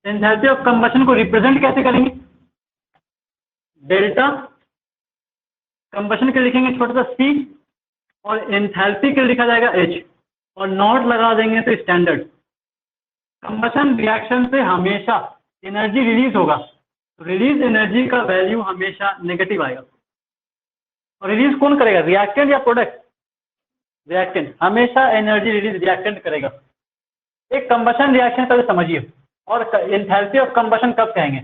Enthalpy of combustion को represent कैसे करेंगे? डेल्टा कंबशन के लिखेंगे छोटा सा c और एंथैल्पी के लिखा जाएगा h और नॉट लगा देंगे तो स्टैंडर्ड। कंबशन रिएक्शन से हमेशा एनर्जी रिलीज होगा, तो रिलीज एनर्जी का वैल्यू हमेशा नेगेटिव आएगा। और रिलीज कौन करेगा, रिएक्टेंट या प्रोडक्ट? रिएक्टेंट हमेशा एनर्जी रिलीज रिएक्टेंट करेगा। एक कंबशन रिएक्शन का समझिए, और एंथैल्पी ऑफ कंबशन कब कहेंगे?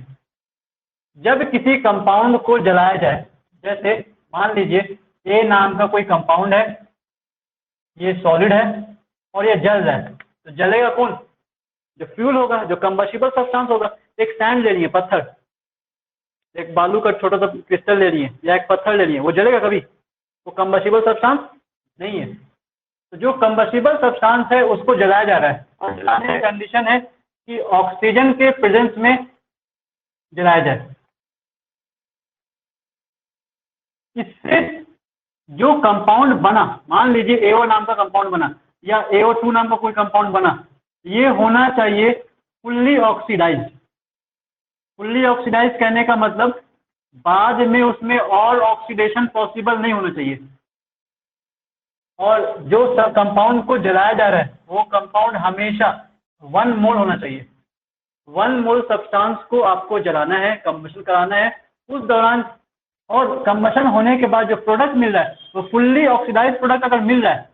जब किसी कंपाउंड को जलाया जाए, जैसे मान लीजिए ए नाम का कोई कंपाउंड है, ये सॉलिड है और ये जल रहा है, तो जलेगा कौन? जो फ्यूल होगा, जो कंबस्टिबल सब्सटेंस होगा। एक सैंड ले लिए, पत्थर, एक बालू का छोटा सा क्रिस्टल ले लिए या एक पत्थर ले लिए, वो जलेगा कभी? वो कंबस्टिबल सब्सटेंस नहीं है। तो जो कंबस्टिबल सब्सटेंस है उसको जलाया जा रहा है, और जलाने की कंडीशन है कि ऑक्सीजन के प्रेजेंस में जलाया जाए। इससे जो कंपाउंड बना, मान लीजिए AO नाम का कंपाउंड बना या AO2 नाम का कोई कंपाउंड बना, ये होना चाहिए फुल्ली ऑक्सीडाइज्ड। फुल्ली ऑक्सीडाइज कहने का मतलब बाद में उसमें और ऑक्सीडेशन पॉसिबल नहीं होना चाहिए। और जो कंपाउंड को जलाया जा रहा है वो कंपाउंड हमेशा 1 मोल होना चाहिए। 1 मोल सब्सटेंस को आपको जलाना है, कंबशन कराना है उस दौरान, और कंबशन होने के बाद जो प्रोडक्ट मिल रहा है वो फुल्ली ऑक्सीडाइज प्रोडक्ट अगर मिल रहा है,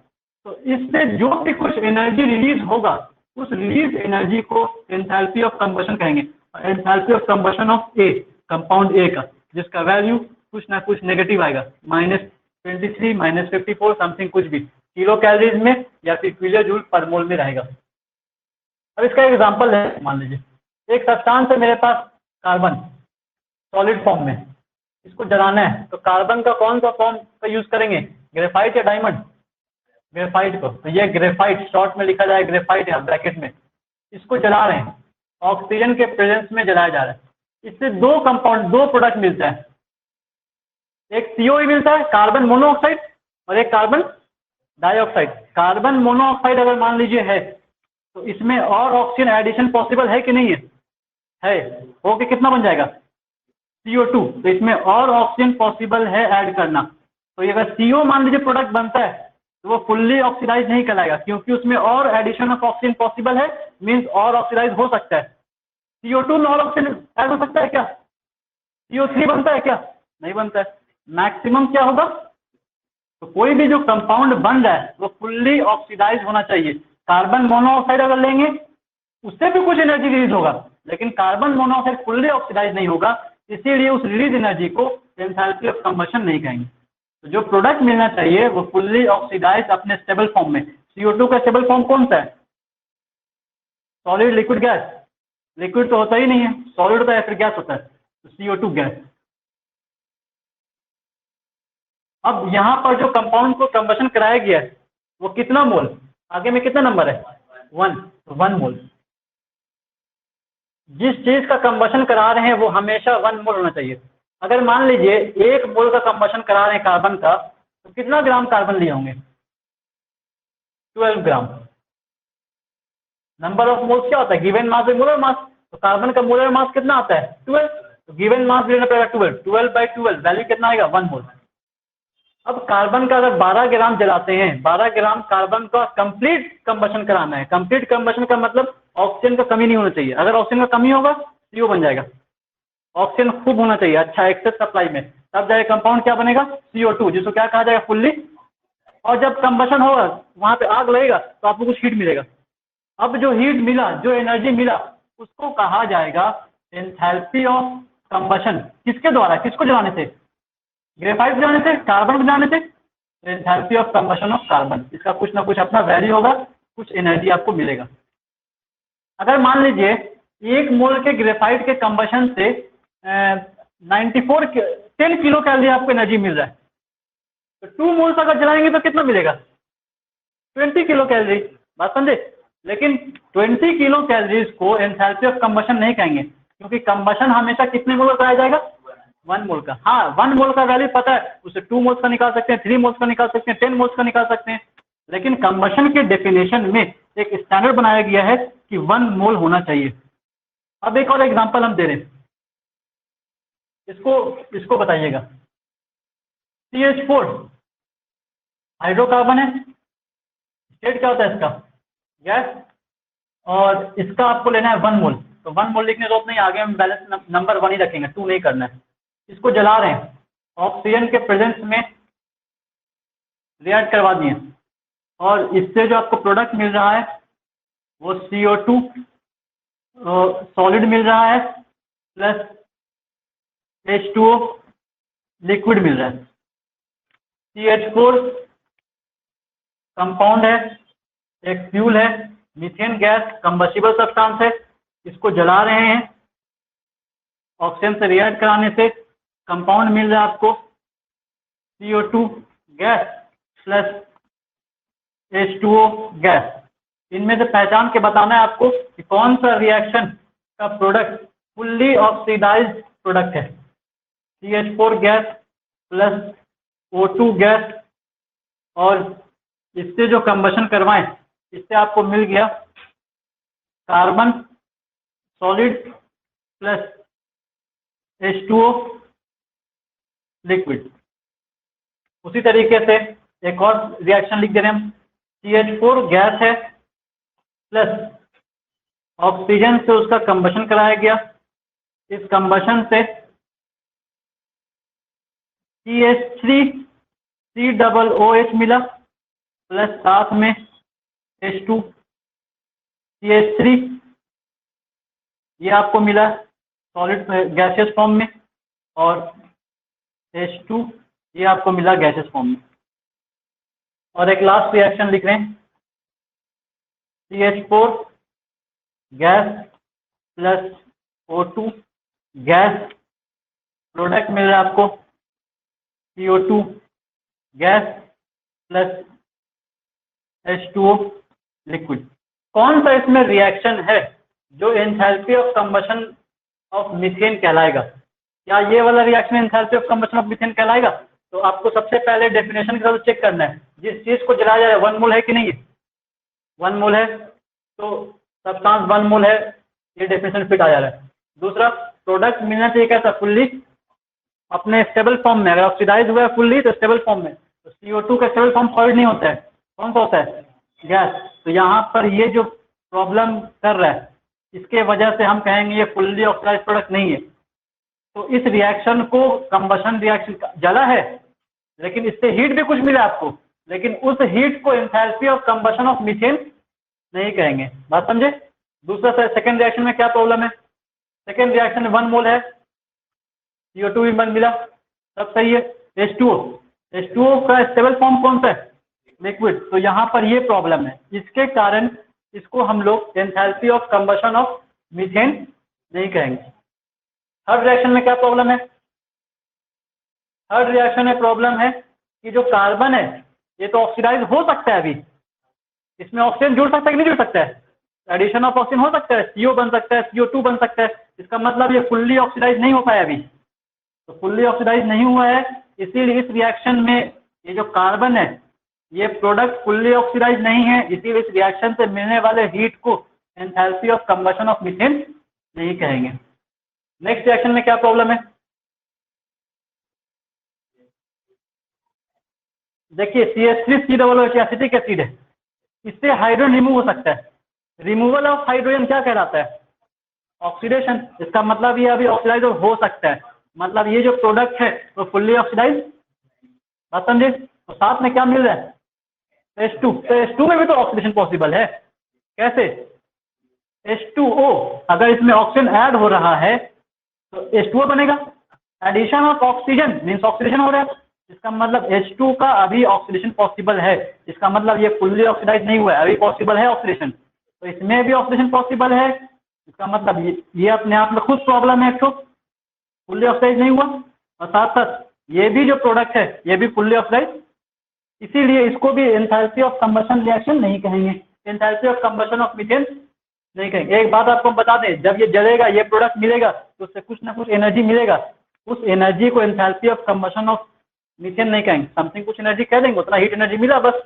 तो इससे जो भी कुछ एनर्जी रिलीज होगा उस रिलीज एनर्जी को एंथैल्पी ऑफ कंबशन कहेंगे। Enthalpy of combustion of A, compound A का, जिसका वैल्यू कुछ ना कुछ नेगेटिव आएगा, -23, -54 समथिंग, कुछ भी किलो कैलोरीज में या फिर किलो जूल पर मोल में रहेगा। अब इसका एग्जांपल है, मान लीजिए एक सब्सटेंस है मेरे पास कार्बन सॉलिड फॉर्म में, इसको जलाना है, तो कार्बन का कौन सा फॉर्म का यूज करेंगे, ग्रेफाइट या डायमंड? ग्रेफाइट को। तो ये ग्रेफाइट, शॉर्ट में लिखा जाए ग्रेफाइट या ब्रैकेट में, इसको जला रहे हैं, ऑक्सीजन के प्रेजेंस में जलाया जा रहा है। इससे दो कंपाउंड, दो प्रोडक्ट मिलता है, एक CO मिलता है कार्बन मोनोऑक्साइड और एक कार्बन डाइऑक्साइड। कार्बन मोनोऑक्साइड अगर मान लीजिए है तो इसमें और ऑक्सीजन एडिशन पॉसिबल है कि नहीं है? हो के कितना बन जाएगा, CO2। तो इसमें और ऑक्सीजन पॉसिबल है ऐड करना। तो ये अगर CO मान लीजिए प्रोडक्ट बनता है तो वो फुल्ली ऑक्सीडाइज नहीं कहलाएगा, क्योंकि उसमें और एडिशन ऑफ ऑक्सीजन पॉसिबल है, मीन्स और ऑक्सीडाइज हो सकता है। CO2 में और ऑक्सीजन ऐड हो सकता है क्या? CO3 बनता है क्या? नहीं बनता है। मैक्सिमम क्या होगा, तो कोई भी जो कंपाउंड बन रहा है वो फुल्ली ऑक्सीडाइज होना चाहिए। कार्बन मोनोऑक्साइड अगर लेंगे उससे भी कुछ एनर्जी रिलीज होगा, लेकिन कार्बन मोनोऑक्साइड फुल्ली ऑक्सीडाइज नहीं होगा, इसीलिए उस रिलीज एनर्जी को एंथैल्पी ऑफ कंबशन नहीं कहेंगे। तो जो प्रोडक्ट मिलना चाहिए वो फुल्ली ऑक्सीडाइज अपने स्टेबल फॉर्म में। CO2 का स्टेबल फॉर्म कौन सा है? Solid, liquid, gas? लिक्विड तो होता ही नहीं है, सॉलिड होता है फिर गैस होता है, तो CO2 गैस। अब यहाँ पर जो कंपाउंड को कंबशन कराया गया है वो कितना मोल, आगे में कितना नंबर है, 1, तो 1 मोल। जिस चीज का कंबशन करा रहे हैं वो हमेशा 1 मोल होना चाहिए। अगर मान लीजिए 1 मोल का कंबशन करा रहे हैं कार्बन का, तो कितना ग्राम कार्बन लिए होंगे, 12 ग्राम। नंबर ऑफ मोल्स क्या होता है, given mass by molar mass, तो कार्बन का मोलर मास कितना आता है 12, तो गिवन मास लेना पड़ेगा 12/12, वैल्यू कितना आएगा 1 मोल। अब कार्बन का अगर 12 ग्राम जलाते हैं, 12 ग्राम कार्बन का कंप्लीट कंबशन कराना है। कंप्लीट कंबशन का मतलब ऑक्सीजन का कमी नहीं होना चाहिए, अगर ऑक्सीजन का कमी होगा CO बन जाएगा। ऑक्सीजन खूब होना चाहिए, अच्छा एक्सेस सप्लाई में, तब जाएगा कंपाउंड क्या बनेगा, CO2, जिसको क्या कहा जाएगा, फुल्ली। और जब कंबशन होगा वहां पे आग लगेगा तो आपको कुछ हीट मिलेगा। अब जो हीट मिला, जो एनर्जी मिला, उसको कहा जाएगा एंथैल्पी ऑफ कंबशन। किसके द्वारा, किसको जलाने से, ग्रेफाइट जलाने से, कार्बन जलाने से, enthalpy of combustion of carbon. इसका कुछ ना कुछ अपना वैल्यू होगा, कुछ एनर्जी आपको मिलेगा। अगर मान लीजिए 1 मोल के ग्रेफाइट के कंबशन से 10 किलो कैलोरी आपको एनर्जी मिल रहा है, तो 2 मोल्स अगर जलाएंगे तो कितना मिलेगा, 20 किलो कैलोरी। बात समझे? लेकिन 20 किलो कैलोरीज को एंथैल्पी ऑफ कंबशन नहीं कहेंगे, क्योंकि कंबशन हमेशा कितने मोल का कराया जाएगा, 1 मोल का। हाँ, 1 मोल का वैल्यू पता है, उसे 2 मोल्स का निकाल सकते हैं, 3 मोल्स का निकाल सकते हैं, 10 मोल्स का निकाल सकते हैं। लेकिन कंबशन के डेफिनेशन में एक स्टैंडर्ड बनाया गया है कि 1 मोल होना चाहिए। अब एक और एग्जांपल हम दे रहे हैं, इसको बताइएगा। CH4 हाइड्रोकार्बन है, स्टेट क्या होता है इसका, गैस, और इसका आपको लेना है 1 मोल। तो 1 मोल लिखने जरूरत नहीं, आगे हम बैलेंस नंबर 1 ही रखेंगे, 2 नहीं करना है। इसको जला रहे हैं, ऑक्सीजन के प्रेजेंस में रिएक्ट करवा दिए, और इससे जो आपको प्रोडक्ट मिल रहा है वो CO2 सॉलिड मिल रहा है प्लस H2O लिक्विड मिल रहा है। CH4 कंपाउंड है, एक फ्यूल है, मीथेन गैस कंबस्टिबल सब्सटेंस है, इसको जला रहे हैं, ऑक्सीजन से रिएक्ट कराने से कंपाउंड मिल रहा है आपको CO2 gas plus H2O gas. इनमें से पहचान के बताना है आपको कि कौन सा रिएक्शन का प्रोडक्ट फुल्ली ऑक्सीडाइज्ड प्रोडक्ट है। CH4 gas plus O2 gas, और इससे जो कंबशन करवाएं, इससे आपको मिल गया carbon solid plus H2O liquid. उसी तरीके से एक और रिएक्शन लिख दे रहे हैं हम, CH4 गैस है प्लस ऑक्सीजन से उसका कंबशन कराया गया, इस कंबशन से CH3COOH मिला प्लस साथ में H2 CH3, ये आपको मिला सॉलिड गैसियस फॉर्म में, और H2 ये आपको मिला गैसियस फॉर्म में। और एक लास्ट रिएक्शन लिख रहे हैं, CH4 gas plus O2 gas, product मिल रहा है आपको CO2 gas plus H2O liquid. कौन सा इसमें रिएक्शन है जो enthalpy of combustion of methane कहलाएगा? क्या ये वाला reaction enthalpy of combustion of methane कहलाएगा? तो आपको सबसे पहले डेफिनेशन के साथ चेक करना है, जिस चीज को जलाया जा रहा है 1 मोल है कि नहीं है। 1 मोल है तो सब्सटेंस 1 मोल है, ये डेफिनेशन फिट आ जा रहा है। दूसरा, प्रोडक्ट मिलना चाहिए कैसा, फुल्ली अपने स्टेबल फॉर्म में, अगर ऑक्सीडाइज हुआ है फुल्ली तो स्टेबल फॉर्म में। तो CO2 का स्टेबल फॉर्म सॉलिड नहीं होता है, कौन सा होता है, गैस। तो यहाँ पर ये जो प्रॉब्लम कर रहा है, इसके वजह से हम कहेंगे ये फुल्ली ऑक्सीडाइज प्रोडक्ट नहीं है। तो इस रिएक्शन को कंबशन रिएक्शन जला है, लेकिन इससे हीट भी कुछ मिला आपको, लेकिन उस हीट को enthalpy of combustion of methane नहीं कहेंगे। बात समझे? दूसरा, सेकंड रिएक्शन में क्या प्रॉब्लम है, सेकंड रिएक्शन में 1 मोल है, CO2 भी 1 मिला, सब सही है। H2O का स्टेबल फॉर्म कौन सा है, लिक्विड। तो यहाँ पर ये प्रॉब्लम है, इसके कारण इसको हम लोग enthalpy of combustion of methane नहीं कहेंगे। थर्ड रिएक्शन में क्या प्रॉब्लम है, थर्ड रिएक्शन में प्रॉब्लम है कि जो कार्बन है ये तो ऑक्सीडाइज हो सकता है, अभी इसमें ऑक्सीजन जुड़ सकता है कि नहीं जुड़ सकता है, एडिशन ऑफ ऑक्सीजन हो सकता है, CO बन सकता है, CO2 बन सकता है, इसका मतलब ये फुल्ली ऑक्सीडाइज नहीं हो पाया अभी। तो फुल्ली ऑक्सीडाइज नहीं हुआ है, इसीलिए इस रिएक्शन में ये जो कार्बन है ये प्रोडक्ट फुल्ली ऑक्सीडाइज नहीं है, इसीलिए इस रिएक्शन से मिलने वाले हीट को enthalpy of combustion of methane नहीं कहेंगे। नेक्स्ट रिएक्शन में क्या प्रॉब्लम है, देखिए CH3COOH एसिटिक एसिड है, इससे हाइड्रोजन रिमूव हो सकता है। रिमूवल ऑफ हाइड्रोजन क्या कहलाता है, ऑक्सीडेशन। इसका मतलब ये अभी ऑक्सीडाइज हो सकता है, मतलब ये जो प्रोडक्ट है वो फुल्ली ऑक्सीडाइज। बात समझे? तो साथ में क्या मिल रहा है, H2। तो H2 में भी तो ऑक्सीडेशन पॉसिबल है, कैसे, H2O, अगर इसमें ऑक्सीजन ऐड हो रहा है तो H2O बनेगा, addition of oxygen means oxidation हो रहा है, इसका मतलब H2 का अभी ऑक्सीडेशन पॉसिबल है, इसका मतलब ये फुल्ली ऑक्सीडाइज नहीं हुआ है, अभी पॉसिबल है ऑक्सीडेशन। तो इसमें भी ऑक्सीडेशन पॉसिबल है, इसका मतलब ये अपने आप में खुद प्रॉब्लम है, तो फुल्ली ऑक्सीडाइज नहीं हुआ, और साथ साथ ये भी जो प्रोडक्ट है ये भी फुल्ली ऑक्सीडाइज, इसीलिए इसको भी एंथैल्पी ऑफ कंबशन रिएक्शन नहीं कहेंगे, enthalpy of combustion of methane नहीं कहेंगे। एक बात आपको बता दें, जब ये जलेगा, ये प्रोडक्ट मिलेगा तो उससे कुछ ना कुछ एनर्जी मिलेगा, उस एनर्जी को enthalpy of combustion of methane नहीं कहेंगे, समथिंग कुछ एनर्जी कह देंगे, उतना हीट एनर्जी मिला बस।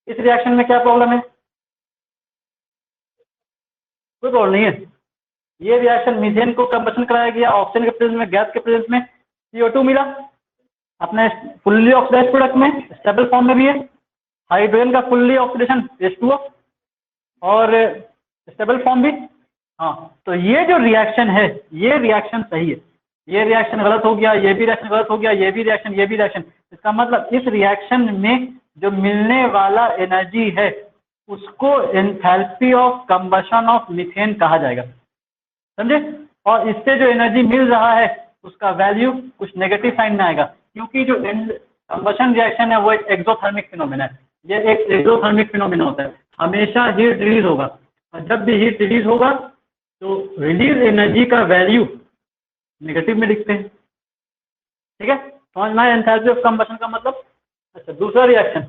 इस रिएक्शन में क्या प्रॉब्लम है, कोई प्रॉब्लम नहीं है। ये रिएक्शन मीथेन को कंबशन कराया गया, ऑक्सीजन के प्रेजेंस में, गैस के प्रेजेंस में CO2 मिला अपने फुल्ली ऑक्सीडाइज प्रोडक्ट में, स्टेबल फॉर्म में भी है। हाइड्रोजन का फुल्ली ऑक्सीडेशन H2O और स्टेबल फॉर्म भी। हाँ, तो ये जो रिएक्शन है ये रिएक्शन सही है, ये रिएक्शन गलत हो गया, ये भी रिएक्शन गलत हो गया, ये भी रिएक्शन, ये भी रिएक्शन। इसका मतलब इस रिएक्शन में जो मिलने वाला एनर्जी है उसको enthalpy of combustion of methane कहा जाएगा, समझे। और इससे जो एनर्जी मिल रहा है उसका वैल्यू कुछ नेगेटिव साइन में आएगा, क्योंकि जो कंबशन रिएक्शन है वो एक एक्सोथर्मिक फिनोमेना है। ये एक एक्सोथर्मिक फिनोमेना होता है, हमेशा हीट रिलीज होगा, और जब भी हीट रिलीज होगा तो रिलीज एनर्जी का वैल्यू नेगेटिव में लिखते हैं, ठीक है। समझ में आया एंथैल्पी ऑफ कंबशन का मतलब। अच्छा, दूसरा रिएक्शन,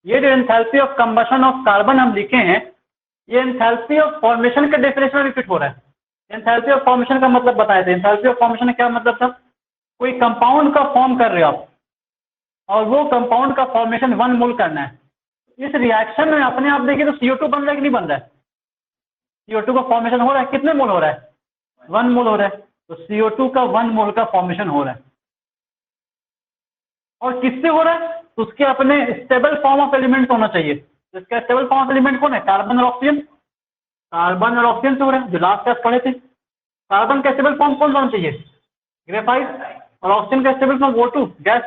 ये जो enthalpy of combustion of carbon हम लिखे हैं, ये एंथैल्पी ऑफ फॉर्मेशन के डेफिनेशन में भी फिट हो रहा है। एंथैल्पी ऑफ फॉर्मेशन का मतलब बताए थे, एंथैल्पी ऑफ फॉर्मेशन का क्या मतलब था, कोई कंपाउंड का फॉर्म कर रहे हो आप और वो कंपाउंड का फॉर्मेशन 1 मोल करना है। इस रिएक्शन में अपने आप देखिए तो CO2 बन रहा है कि नहीं बन रहा है, CO2 का फॉर्मेशन हो रहा है, कितने मोल हो रहा है, 1 मोल हो रहा है। तो CO2 का 1 मोल का फॉर्मेशन हो रहा है, और किससे हो रहा है, उसके अपने स्टेबल फॉर्म ऑफ एलिमेंट होना चाहिए। तो इसका स्टेबल फॉर्म ऑफ एलिमेंट कौन है, कार्बन और ऑक्सीजन। कार्बन और ऑक्सीजन से हो रहा है, जो लास्ट क्लास पढ़े थे। कार्बन का स्टेबल फॉर्म कौन होना चाहिए, ग्रेफाइट, और ऑक्सीजन का स्टेबल फॉर्म O2 गैस।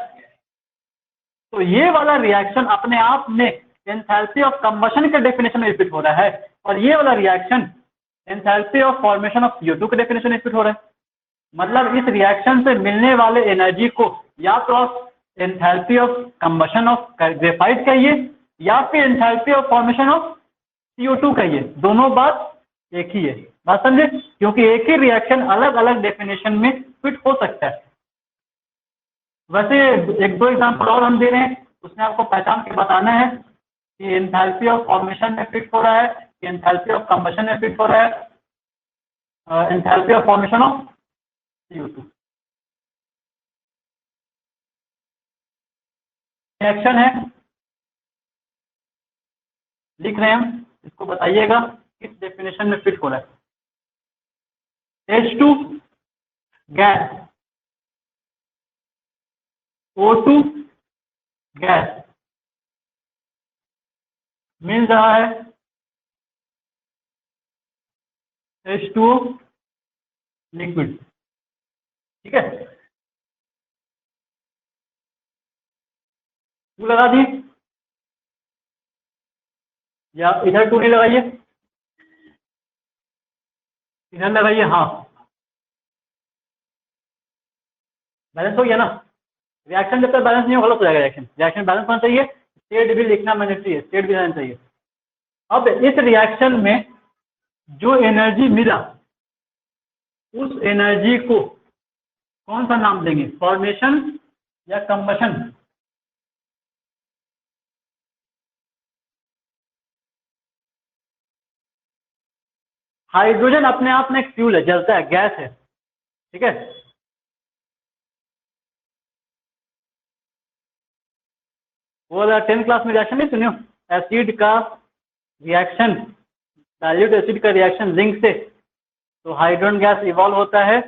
तो ये वाला रिएक्शन अपने आप में एंथैल्पी ऑफ कंबशन के डेफिनेशन में फिट हो रहा है, और ये वाला reaction enthalpy of formation of CO2 के डेफिनेशन में फिट हो रहा है। मतलब इस रिएक्शन से मिलने वाले एनर्जी को या तो enthalpy of combustion of graphite कहिए या फिर enthalpy of formation of CO2 कहिए, दोनों बात एक ही है। बात समझे, क्योंकि एक ही रिएक्शन अलग अलग डेफिनेशन में फिट हो सकता है। वैसे एक दो एग्जाम्पल और हम दे रहे हैं, उसमें आपको पहचान के बताना है कि एंथैल्पी ऑफ फॉर्मेशन में फिट हो रहा है कि एंथैल्पी ऑफ कंबशन में फिट हो रहा है, enthalpy of formation of CO2। Reaction है, लिख रहे हैं हम, इसको बताइएगा किस डेफिनेशन में फिट हो रहा है। H2 गैस, O2 गैस मिल रहा है H2O लिक्विड, ठीक है। टू लगा दिए या इधर टू नहीं लगाइए, इधर लगाइए। हाँ, बैलेंस हो गया ना। रिएक्शन जब तक बैलेंस नहीं हो गलत हो जाएगा रिएक्शन। रिएक्शन बैलेंस होना चाहिए, स्टेट भी लिखना मैंडेटरी है, स्टेट भी रहना चाहिए। अब इस रिएक्शन में जो एनर्जी मिला उस एनर्जी को कौन सा नाम देंगे, फॉर्मेशन या कंबशन। हाइड्रोजन अपने आप में एक फ्यूल है, जलता है, गैस है, ठीक है। वो 10th क्लास में रिएक्शन नहीं सुनियो, एसिड का रिएक्शन, डाइल्यूट एसिड का रिएक्शन जिंक से, तो हाइड्रोजन गैस इवॉल्व होता है।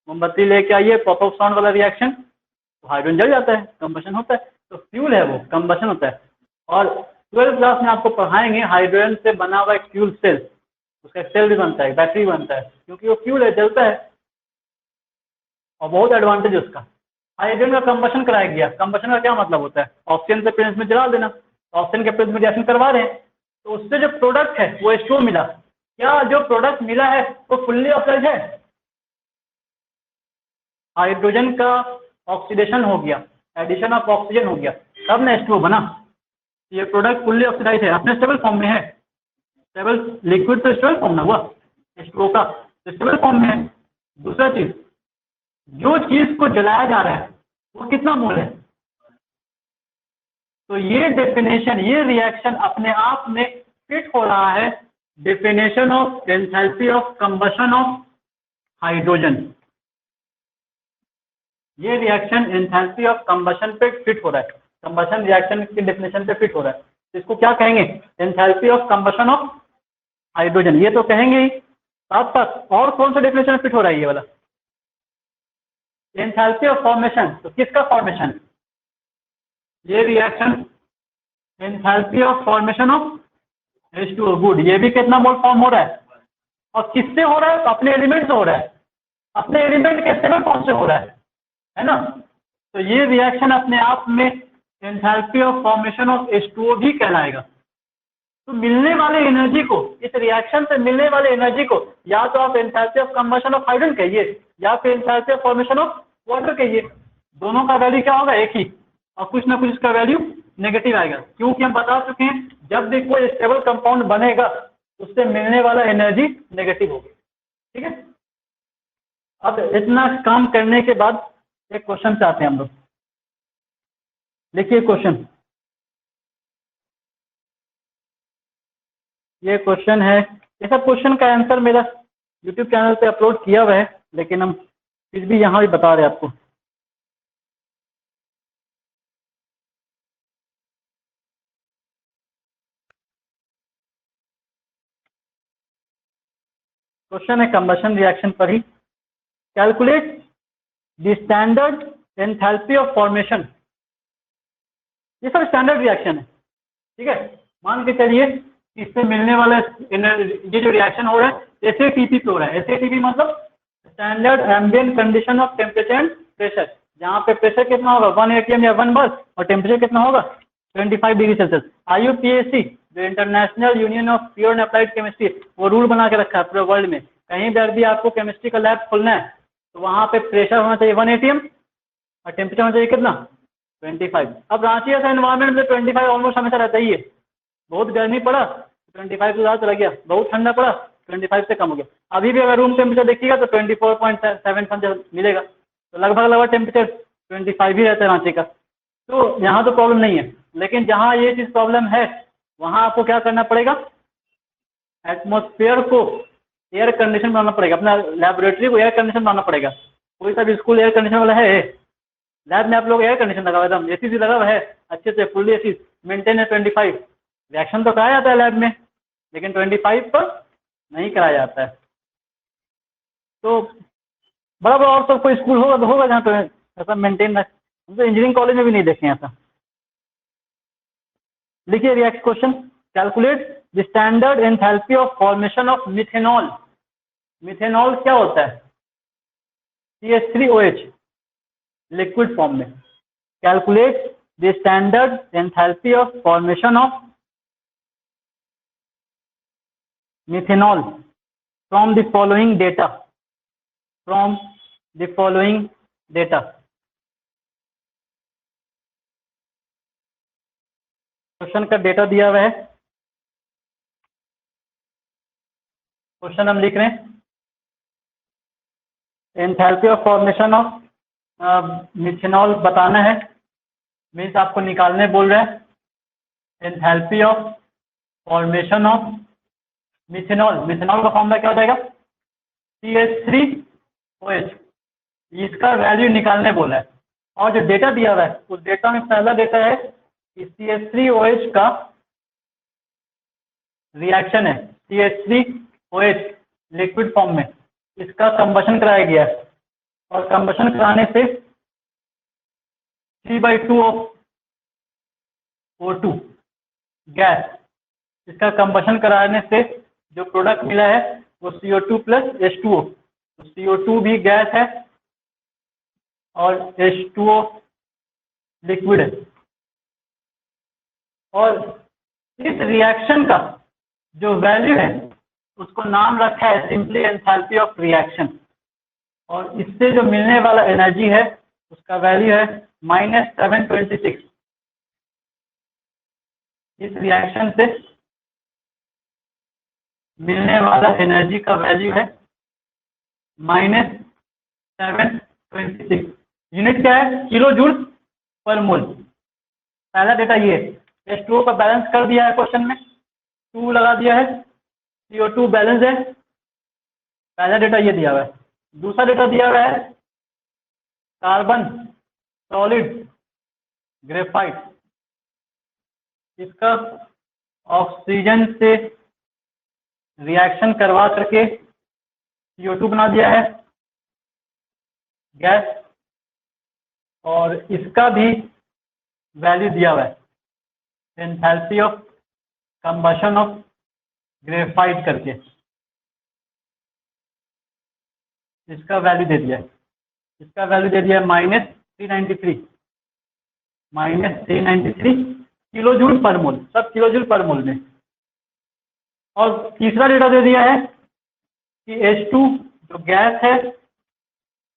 मोमबत्ती लेके आइए, पॉप ऑफ साउंड वाला रिएक्शन, तो हाइड्रोजन जल जाता है, कंबशन होता है, तो फ्यूल है वो, कंबशन होता है। और 12th क्लास में आपको पढ़ाएंगे हाइड्रोजन से बना हुआ एक फ्यूल सेल, उसका सेल भी बनता है, बैटरी बनता है, क्योंकि वो फ्यूल है, जलता है, और बहुत एडवांटेज है उसका। हाइड्रोजन का कंबशन कराया गया, कंबशन का क्या मतलब होता है, ऑक्सीजन के प्रेजेंस में जला देना। ऑक्सीजन के प्रेजेंस में रिएक्शन करवा रहे हैं, तो उससे जो प्रोडक्ट है वो H2O मिला। क्या जो प्रोडक्ट मिला है वो फुल्ली ऑक्साइड है, हाइड्रोजन का ऑक्सीडेशन हो गया, एडिशन ऑफ ऑक्सीजन हो गया, तब ना H2O बना। ये प्रोडक्ट फुल्ली ऑक्सीडाइज है, अपने स्टेबल फॉर्म में है, स्टेबल लिक्विड तो स्टेबल फॉर्म ना हुआ H2O का, स्टेबल फॉर्म में है। दूसरा चीज, जो चीज को जलाया जा रहा है वो कितना मोल है, तो ये डेफिनेशन, ये रिएक्शन अपने आप में फिट हो रहा है definition of enthalpy of combustion of hydrogen. ये रिएक्शन एंथैल्पी ऑफ कंबशन पे फिट हो रहा है, कंबशन रिएक्शन की डेफिनेशन पे फिट हो रहा है। इसको क्या कहेंगे, enthalpy of combustion of hydrogen, ये तो कहेंगे ही। साथ साथ और कौन सा डेफिनेशन फिट हो रहा है ये वाला? एंथैल्पी ऑफ फॉर्मेशन, तो किसका फॉर्मेशन? ये reaction enthalpy of formation of H2O, good. ये भी कितना मोल फॉर्म हो रहा है और किससे हो रहा है? तो अपने एलिमेंट से हो रहा है। अपने एलिमेंट के सेवन फॉर्म से हो रहा है ना? तो ये रिएक्शन अपने आप में enthalpy of formation of H2O भी कहलाएगा। तो मिलने वाले एनर्जी को, इस रिएक्शन से मिलने वाले एनर्जी को या तो आप enthalpy of combustion of hydrogen कहिए या फिर enthalpy of formation of water कहिए। दोनों का वैल्यू क्या होगा? एक ही, और कुछ ना कुछ इसका वैल्यू नेगेटिव आएगा, क्योंकि हम बता चुके हैं जब भी कोई स्टेबल कंपाउंड बनेगा उससे मिलने वाला एनर्जी नेगेटिव होगी। ठीक है, अब इतना काम करने के बाद एक क्वेश्चन पे आते हैं हम लोग। देखिए क्वेश्चन, ये क्वेश्चन है, ये सब क्वेश्चन का आंसर मेरा यूट्यूब चैनल पे अपलोड किया हुआ है, लेकिन हम फिर भी यहाँ भी बता रहे हैं आपको। क्वेश्चन है कंबशन रिएक्शन पर ही। Calculate the standard enthalpy of formation. ये सब स्टैंडर्ड रिएक्शन है, ठीक है। मान के चलिए इससे मिलने वाला ये जो रिएक्शन हो रहा है SATP पे हो रहा है। SATP मतलब standard ambient condition of temperature and pressure, जहाँ पे प्रेशर कितना होगा 1 atm या 1 bar और टेम्परेचर कितना होगा 25 डिग्री सेल्सियस। IUPAC जो international union of pure and applied chemistry, वो रूल बना के रखा है पूरे वर्ल्ड में। कहीं पर भी आपको केमिस्ट्री का लैब खोलना है तो वहाँ पे प्रेशर होना चाहिए 1 atm और टेम्परेचर होना चाहिए कितना 25। अब रांची ऐसा एनवायरमेंट में 25 ऑलमोस्ट हमेशा रहता ही है। बहुत गर्मी पड़ा 25 से ज़्यादा चला गया, बहुत ठंडा पड़ा 25 से कम हो गया। अभी भी अगर रूम टेम्परेचर देखिएगा तो 24.7 मिलेगा, तो लगभग टेम्परेचर 25 ही रहता है रांची का। तो यहाँ तो प्रॉब्लम नहीं है, लेकिन जहाँ ये चीज़ प्रॉब्लम है वहाँ आपको क्या करना पड़ेगा, एटमॉस्फेयर को एयर कंडीशन बनाना पड़ेगा, अपना लेबोरेटरी को एयर कंडीशन बनाना पड़ेगा। कोई सा भी स्कूल एयर कंडीशन वाला है? लैब में आप लोग एयर कंडीशन लगा हुआ एकदम AC लगा हुआ है अच्छे से, फुल्ली AC मेंटेन है 25। रिएक्शन तो कराया जाता है लैब में, लेकिन 25 पर नहीं कराया जाता है। तो बड़ा बड़ा और सब कोई स्कूल होगा तो होगा जहाँ पे ऐसा मेंटेन है, हम तो इंजीनियरिंग कॉलेज में भी नहीं देखे ऐसा। लिखिए react question, calculate the standard enthalpy of formation of methanol. Methanol क्या होता है? CH3OH लिक्विड फॉर्म में। Calculate the standard enthalpy of formation of methanol from the following data. From the following data. Question का data दिया हुआ है, question हम लिख रहे हैं। Enthalpy of formation of methanol बताना है, मीन्स आपको निकालने बोल रहे हैं enthalpy of formation of methanol. Methanol का फॉर्मूला क्या हो जाएगा? CH3OH। इसका वैल्यू निकालने बोला है, और जो डेटा दिया हुआ है उस डेटा में पहला डेटा है कि CH3OH का रिएक्शन है, CH3OH लिक्विड फॉर्म में, इसका कंबशन कराया गया है, और कंबशन कराने से 3/2 ऑफ O2 गैस, इसका कंबशन कराने से जो प्रोडक्ट मिला है वो CO2 प्लस H2O। तो CO2 भी गैस है और H2O लिक्विड है, और इस रिएक्शन का जो वैल्यू है उसको नाम रखा है सिंपली एंथैल्पी ऑफ रिएक्शन, और इससे जो मिलने वाला एनर्जी है उसका वैल्यू है -726। इस रिएक्शन से मिलने वाला एनर्जी का वैल्यू है -726। यूनिट क्या है? किलो जूल पर मोल। पहला डेटा ये H2O का बैलेंस कर दिया है क्वेश्चन में, 2 लगा दिया है, CO2 बैलेंस है। पहला डेटा ये दिया हुआ है। दूसरा डेटा दिया हुआ है कार्बन सॉलिड ग्रेफाइट, इसका ऑक्सीजन से रिएक्शन करवा करके CO2 बना दिया है गैस, और इसका भी वैल्यू दिया हुआ है, enthalpy of combustion of graphite करके, इसका वैल्यू दे दिया है, इसका वैल्यू दे दिया है -393 किलो जूल पर मोल, सब किलो जूल पर मोल में। और तीसरा डेटा दे दिया है कि H2 जो गैस है,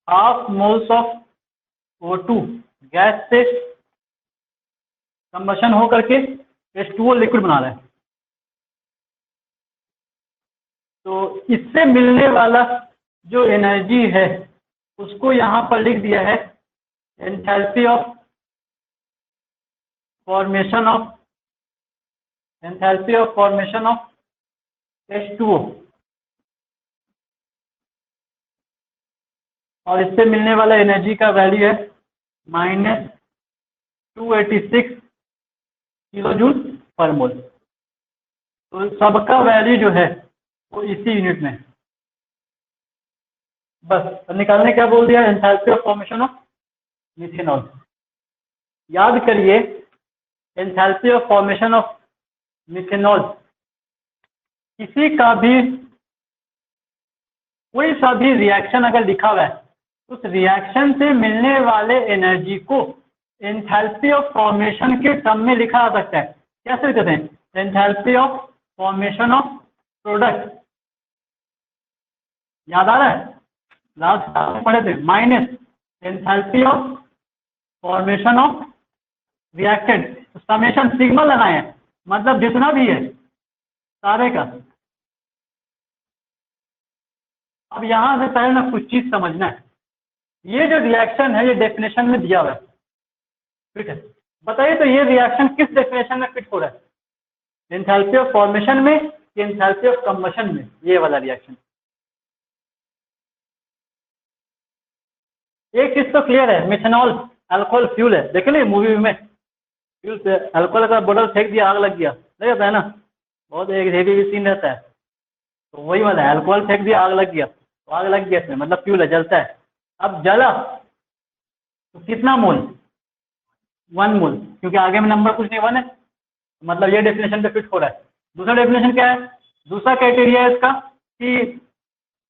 half moles of O2 gas से कंबशन हो करके H2O लिक्विड बना रहा है। तो इससे मिलने वाला जो एनर्जी है उसको यहाँ पर लिख दिया है enthalpy of formation of H2O, और इससे मिलने वाला एनर्जी का वैल्यू है -286 किलो जूल पर मोल। तो सबका वैल्यू जो है वो इसी यूनिट में। बस निकालने क्या बोल दिया, enthalpy of formation of methanol. याद करिए, enthalpy of formation of methanol किसी का भी कोई सा भी रिएक्शन अगर लिखा हुआ है, उस रिएक्शन से मिलने वाले एनर्जी को एंथैल्पी ऑफ फॉर्मेशन के टर्म में लिखा जा सकता है। कैसे लिखते हैं, enthalpy of formation of product. याद आ रहा है, लास्ट पढ़े थे, minus enthalpy of formation of reactant, summation sigma लगाए हैं, मतलब जितना भी है सारे का। अब यहां से पहले ना कुछ चीज समझना है, ये जो रिएक्शन है ये डेफिनेशन में दिया हुआ है, ठीक है। बताइए तो ये रिएक्शन किस डेफिनेशन में फिट हो रहा है, एंथैल्पी ऑफ फॉर्मेशन में या एंथैल्पी ऑफ कंबशन में? ये वाला रिएक्शन। एक चीज तो क्लियर है, मिथेनॉल अल्कोहल फ्यूल है। देखे नहीं मूवी में, फ्यूल से अल्कोहल का बोतल फेंक दिया, आग लग गया, लग जाता है ना, बहुत एक हेवी सीन रहता है। तो वही वाला है, अल्कोहल फेंक दिया, आग लग गया, तो आग लग गया इसमें मतलब फ्यूल है, जलता है। अब जला तो कितना मोल, 1 मोल, क्योंकि आगे में नंबर कुछ नहीं, 1 है, मतलब ये डेफिनेशन पे फिट हो रहा है। दूसरा डेफिनेशन क्या है, दूसरा क्राइटेरिया है इसका कि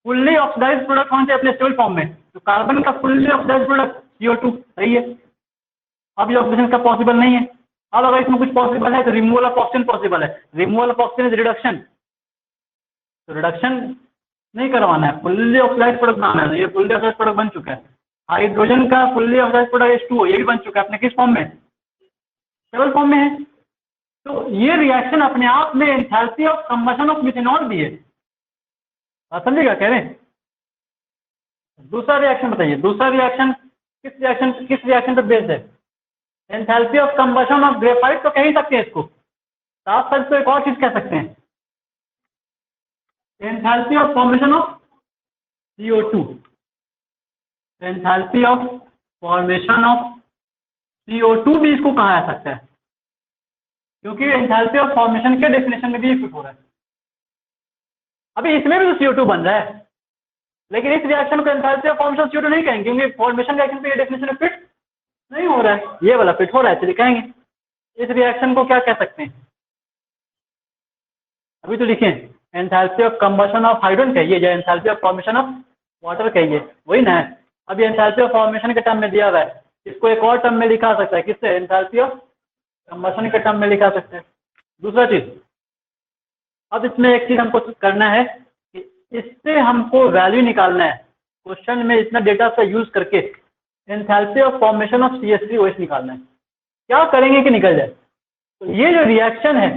फुल्ली ऑक्सीडाइज्ड प्रोडक्ट होना चाहिए अपने स्टेबल फॉर्म में। तो कार्बन का फुल्ली ऑक्सीडाइज्ड प्रोडक्ट CO2 सही है। अब ये ऑक्सीजन का पॉसिबल नहीं है। अब अगर इसमें कुछ पॉसिबल है तो रिमूवल ऑफ ऑक्सीजन पॉसिबल है। Removal of oxygen is reduction, तो रिडक्शन नहीं करवाना है, फुल्ली ऑक्सीडाइज्ड प्रोडक्ट बनाना है। ये फुल्ली ऑक्सीडाइज्ड प्रोडक्ट बन चुका है। हाइड्रोजन का फुल्ली ऑक्सीडाइज्ड प्रोडक्ट H2O, ये भी बन चुका है, अपने किस फॉर्म में, स्टेबल फॉर्म में है। तो ये रिएक्शन अपने आप में enthalpy of combustion of methanol भी है। समझेगा कह रहे हैं। दूसरा रिएक्शन बताइए, दूसरा रिएक्शन किस रिएक्शन पे बेस्ड है, enthalpy of combustion of graphite तो कह ही सकते हैं इसको, साथ साथ तो एक और चीज कह सकते हैं, enthalpy of formation of CO2, enthalpy of formation of CO2 भी इसको कहा जा सकता है, क्योंकि एंथैल्पी ऑफ फॉर्मेशन के डेफिनेशन में भी फिट हो रहा है। अभी इसमें भी तो CO2 बन रहा है, लेकिन इस रिएक्शन को एंथैल्पी ऑफ फॉर्मेशन CO2 नहीं कहेंगे, क्योंकि फॉर्मेशन रिएक्शन पे ये डेफिनेशन में फिट नहीं हो रहा है। ये वाला फिट हो रहा है, चलिए कहेंगे इस रिएक्शन को क्या कह सकते हैं। अभी तो लिखें, enthalpy of combustion of hydrogen कहिए या enthalpy of formation of water कहिए, वही ना है। अभी एंथैल्पी ऑफ फॉर्मेशन के टर्म में दिया हुआ है, इसको एक और टर्म में लिखा सकता है, किससे, एंथैल्पी ऑफ कंबशन के टर्म में लिखा सकते हैं। दूसरा चीज, अब इसमें एक चीज हमको करना है कि इससे हमको वैल्यू निकालना है, क्वेश्चन में इतना डेटा से यूज करके enthalpy of formation of CH3OH निकालना है। क्या करेंगे कि निकल जाए। तो ये जो रिएक्शन है,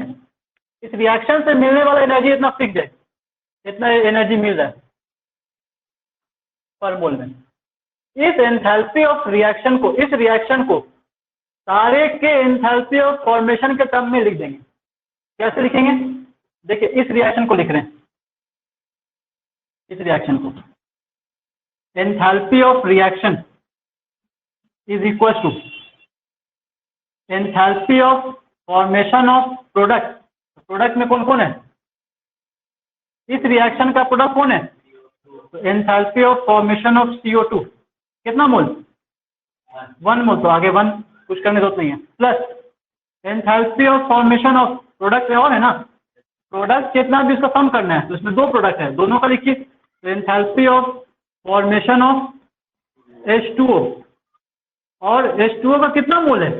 इस रिएक्शन से मिलने वाला एनर्जी इतना फिक्स है, इतना एनर्जी मिल रहा है पर मोल में। इस एंथैल्पी ऑफ रिएक्शन को, इस रिएक्शन को सारे के एंथैल्पी ऑफ फॉर्मेशन के टर्म में लिख देंगे। कैसे लिखेंगे, देखिए इस रिएक्शन को लिख रहे हैं, इस रिएक्शन को enthalpy of reaction is equal to enthalpy of formation of product. Product में कौन कौन है, इस रिएक्शन का प्रोडक्ट कौन है, तो enthalpy of formation of CO2 कितना मोल? 1 मोल। तो आगे 1 कुछ करने की जरूरत नहीं है। Plus enthalpy of formation of product और है ना, प्रोडक्ट कितना भी उसका सम करना है, तो इसमें 2 प्रोडक्ट है, दोनों का लिखिए। तो enthalpy of formation of H2O, और H2O का कितना मोल है?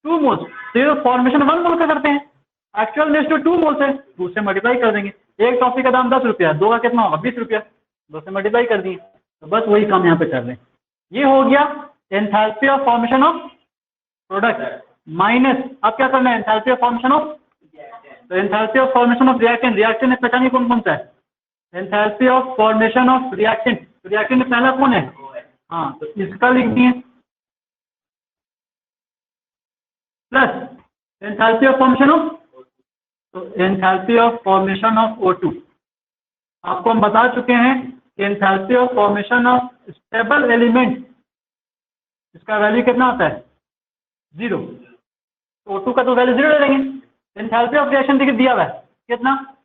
2 मोल। तो ये फॉर्मेशन 1 मोल का करते हैं, एक्चुअल में 2 मोल्स है, 2 से मल्टीप्लाई कर देंगे। एक टॉफी का दाम 10 रुपया, 2 का कितना होगा? 20 रुपया, 2 से मल्टीप्लाई कर दिए। तो बस वही काम यहाँ पे कर रहे हैं। ये हो गया enthalpy of formation of product minus, अब क्या करना है? एंथैल्पी ऑफ फॉर्मेशन ऑफ, तो enthalpy of formation of reactant, reactant में पहचानिए कौन कौन सा है? Enthalpy of formation of reactant, reactant में पहला कौन है? हाँ, तो इसका लिख दिए। Plus enthalpy of formation of, तो enthalpy of formation of O2। आपको हम बता चुके हैं कि enthalpy of formation of stable element, इसका वैल्यू कितना होता है? 0। O2 का तो वैल्यू 0 ले लेंगे। एंथैल्पी ऑफ रिएक्शन देखिए दिया हुआ है कितना?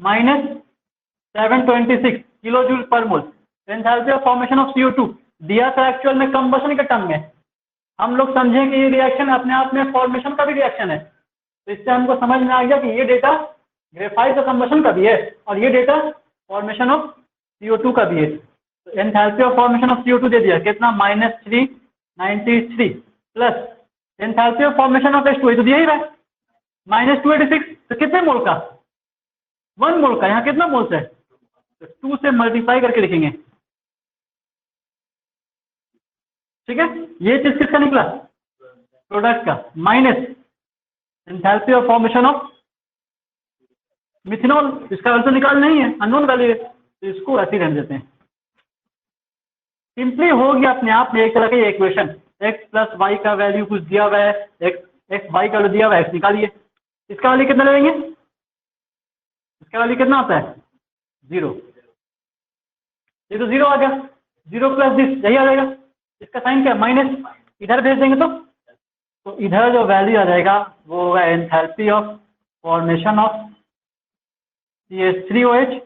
-726 किलो जूल पर मोल। Enthalpy of formation of CO2 दिया था एक्चुअल में कंबशन के टर्म में। हम लोग समझें कि ये रिएक्शन अपने आप में फॉर्मेशन का भी रिएक्शन है, तो इससे हमको समझ में आ गया कि ये डेटा ग्रेफाइट का कंबशन का भी है और ये डेटा फॉर्मेशन ऑफ CO2 का भी है। तो enthalpy of formation of CO2 दे दिया कितना? -393 plus enthalpy of formation of H2O तो दिया ही रहा है -286। तो कितने मोल का? 1 मोल का। यहाँ कितना मोल्स है? तो 2 से मल्टीप्लाई करके लिखेंगे। ठीक है, ये चीज किसका निकला? प्रोडक्ट का। Minus enthalpy of formation of methanol, इसका वैल्यू निकाल नहीं है, अननोन वैल्यू है, तो इसको ऐसे ही रहने देते हैं। सिंपली हो गया अपने आप में एक तरह का इक्वेशन। x प्लस वाई का वैल्यू कुछ दिया हुआ है, x वाई का वैल्यू दिया हुआ है, x निकालिए। इसका वैल्यू कितना लेंगे? इसका वैल्यू कितना आता है? 0। ये तो 0 आ गया, 0 प्लस दिस यही आ जाएगा। इसका साइन क्या है? माइनस, इधर भेज देंगे तो इधर जो वैल्यू आ जाएगा वो होगा enthalpy of formation of CH3OH।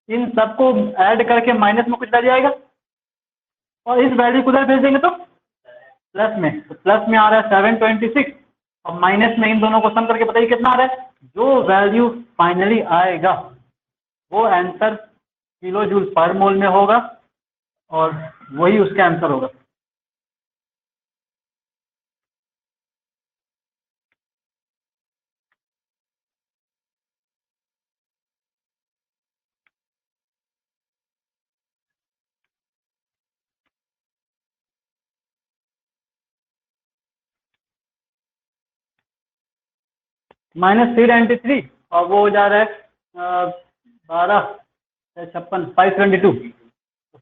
इन सबको ऐड करके माइनस में कुछ वैल्यू आएगा और इस वैल्यू को उधर भेज देंगे तो प्लस में, तो प्लस में आ रहा है 726 और माइनस में इन दोनों को सम करके बताइए कितना आ रहा है। जो वैल्यू फाइनली आएगा वो आंसर किलो जूल पर मोल में होगा और वही उसका आंसर होगा। -393 और वो हो जा रहा है 12 56 522,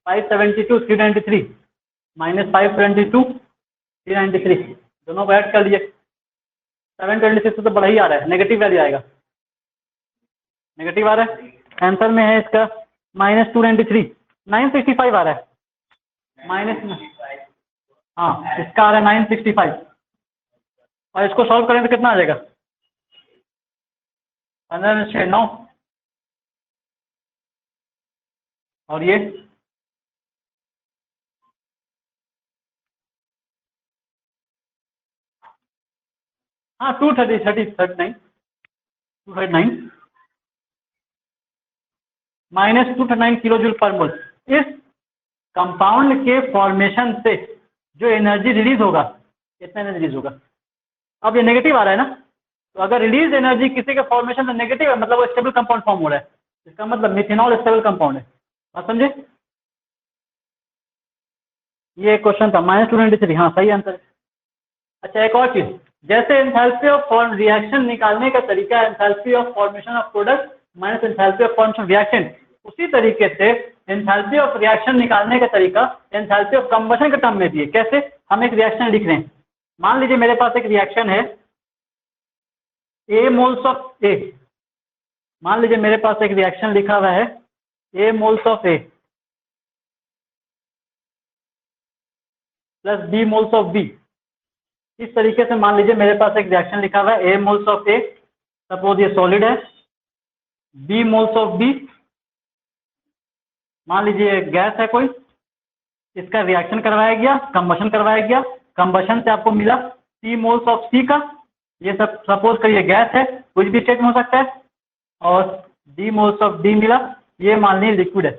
572 393 -522 393 दोनों को ऐड कर लिए। 726 तो बड़ा ही आ रहा है, नेगेटिव वैल्यू आएगा, नेगेटिव आ रहा है। आंसर में है इसका -293 965 आ रहा है माइनस, हाँ इसका आ रहा है 965 और इसको सॉल्व करें तो कितना आ जाएगा? 15 9 और ये हाँ 239 -239 किलो जूल पर मोल। इस कंपाउंड के फॉर्मेशन से जो एनर्जी रिलीज होगा, कितना एनर्जी रिलीज होगा? अब ये नेगेटिव आ रहा है ना, तो अगर रिलीज एनर्जी किसी के फॉर्मेशन से नेगेटिव है मतलब वो स्टेबल कंपाउंड फॉर्म हो रहा है, इसका मतलब मिथेनॉल स्टेबल कंपाउंड है। आप समझे? ये क्वेश्चन था -293, हाँ सही आंसर है। अच्छा एक और चीज, जैसे एंथैल्पी ऑफ रिएक्शन निकालने का तरीका enthalpy of formation of product minus enthalpy of formation of reaction, उसी तरीके से एंथैल्पी ऑफ रिएक्शन निकालने का तरीका एंथैल्पी ऑफ कंबशन के टर्म में भी है। कैसे? हम एक रिएक्शन लिख रहे हैं, मान लीजिए मेरे पास एक रिएक्शन है A मोल्स ऑफ A, मान लीजिए मेरे पास एक रिएक्शन लिखा हुआ है A moles of A plus B moles of B। इस तरीके से मान लीजिए मेरे पास एक रिएक्शन लिखा हुआ है A moles of A, suppose ये सॉलिड है, B मोल्स ऑफ B मान लीजिए गैस है कोई, इसका रिएक्शन करवाया गया, कंबशन करवाया गया, कंबशन से आपको मिला C मोल्स ऑफ C का, ये सब सपोज करिए गैस है, कुछ भी स्टेट में हो सकता है, और D मोल्स ऑफ D मिला, ये मान लीजिए लिक्विड है।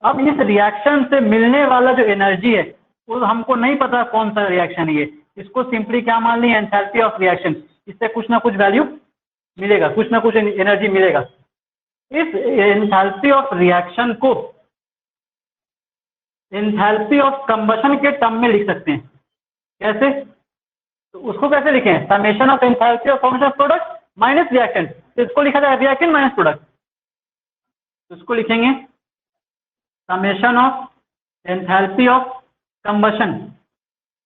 अब इस रिएक्शन से मिलने वाला जो एनर्जी है वो हमको नहीं पता कौन सा रिएक्शन है ये, इसको सिंपली क्या मान ली, एंथैल्पी ऑफ रिएक्शन, इससे कुछ ना कुछ वैल्यू मिलेगा, कुछ ना कुछ एनर्जी मिलेगा। इस एंथैल्पी ऑफ रिएक्शन को एंथैल्पी ऑफ कंबशन के टर्म में लिख सकते हैं। कैसे? तो उसको कैसे लिखें, summation of enthalpy of formation of product minus reactant, तो इसको लिखा जाएगा रिएक्टेंट माइनस प्रोडक्ट, तो इसको लिखेंगे summation of enthalpy of combustion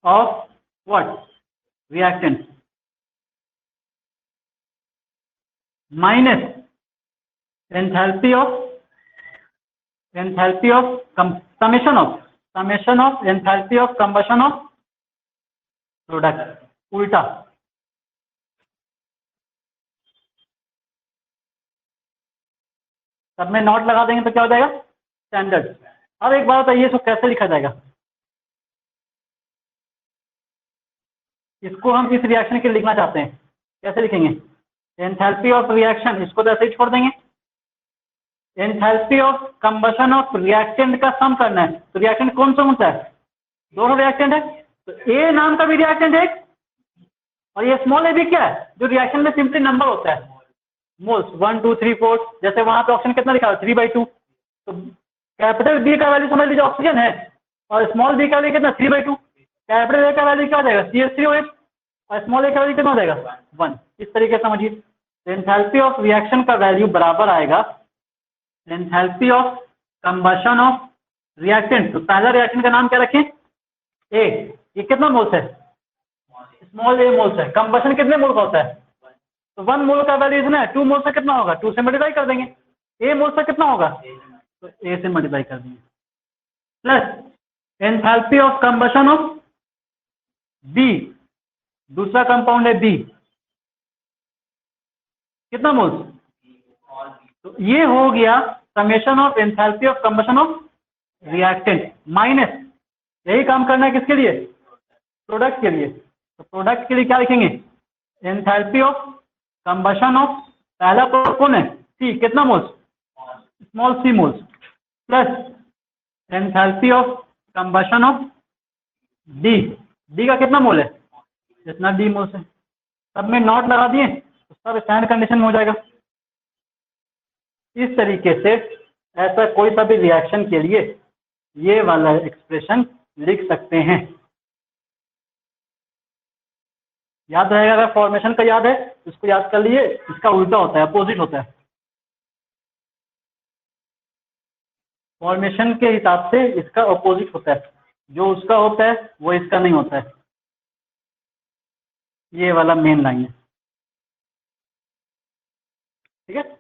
of what, reactant, minus enthalpy of summation of enthalpy of combustion of product, उल्टा। सब में नॉट लगा देंगे तो क्या हो जाएगा, स्टैंडर्ड। अब एक बात बताइए इसको कैसे लिखा जाएगा, इसको हम इस रिएक्शन के लिए लिखना चाहते हैं, कैसे लिखेंगे, एंथैल्पी ऑफ रिएक्शन, इसको तो ऐसे ही छोड़ देंगे, enthalpy of combustion of reactant का सम करना है, तो रिएक्टेंट कौन सा है, दोनों रिएक्टेंट है, तो ए नाम का भी रिएक्टेंट है और ये स्मॉल ए भी क्या है, जो रिएक्शन में सिंपली नंबर होता है, मोल्स 1 2 3 4, जैसे वहां पे ऑप्शन कितना लिखा है 3/2, तो कैपिटल बी का वैल्यू समझ लीजिए ऑक्सीजन है और स्मॉल बी का वैल्यू कितना 3/2, कैपिटल ए का वैल्यू क्या हो जाएगा CH3OH और स्मॉल ए का वैल्यू कितना हो जाएगा 1। इस तरीके से समझिए एंथैल्पी ऑफ रिएक्शन का वैल्यू बराबर आएगा enthalpy of combustion of reactant. तो पहला रिएक्शन का नाम क्या रखें, ए, ये कितना मोल्स है, स्मॉल ए मोल्स है, कंबशन कितने मोल का होता है, तो 1 मोल का वैल्यू इतना है, 2 मोल से कितना होगा, 2 से मल्टीप्लाई कर देंगे, ए मोल से कितना होगा, तो ए से मल्टीप्लाई कर देंगे, plus enthalpy of combustion of B, दूसरा कंपाउंड है बी, कितना मोल्स, तो ये हो गया summation of enthalpy of combustion of reactant, minus यही काम करना है किसके लिए, प्रोडक्ट के लिए, तो प्रोडक्ट के लिए क्या लिखेंगे, एंथैल्पी ऑफ कंबशन ऑफ, पहला प्रोडक्ट कौन है सी, कितना moles, small C moles, plus enthalpy of combustion of D, D का कितना मोल है, जितना डी मोल्स है, सब में नॉट लगा दिए तो सब स्टैंड कंडीशन में हो जाएगा। इस तरीके से ऐसा कोई सा भी रिएक्शन के लिए ये वाला एक्सप्रेशन लिख सकते हैं। याद रहेगा, अगर फॉर्मेशन का याद है इसको याद कर लिए, इसका उल्टा होता है, अपोजिट होता है, फॉर्मेशन के हिसाब से इसका अपोजिट होता है, जो उसका होता है वो इसका नहीं होता है, ये वाला मेन लाइन है, ठीक है।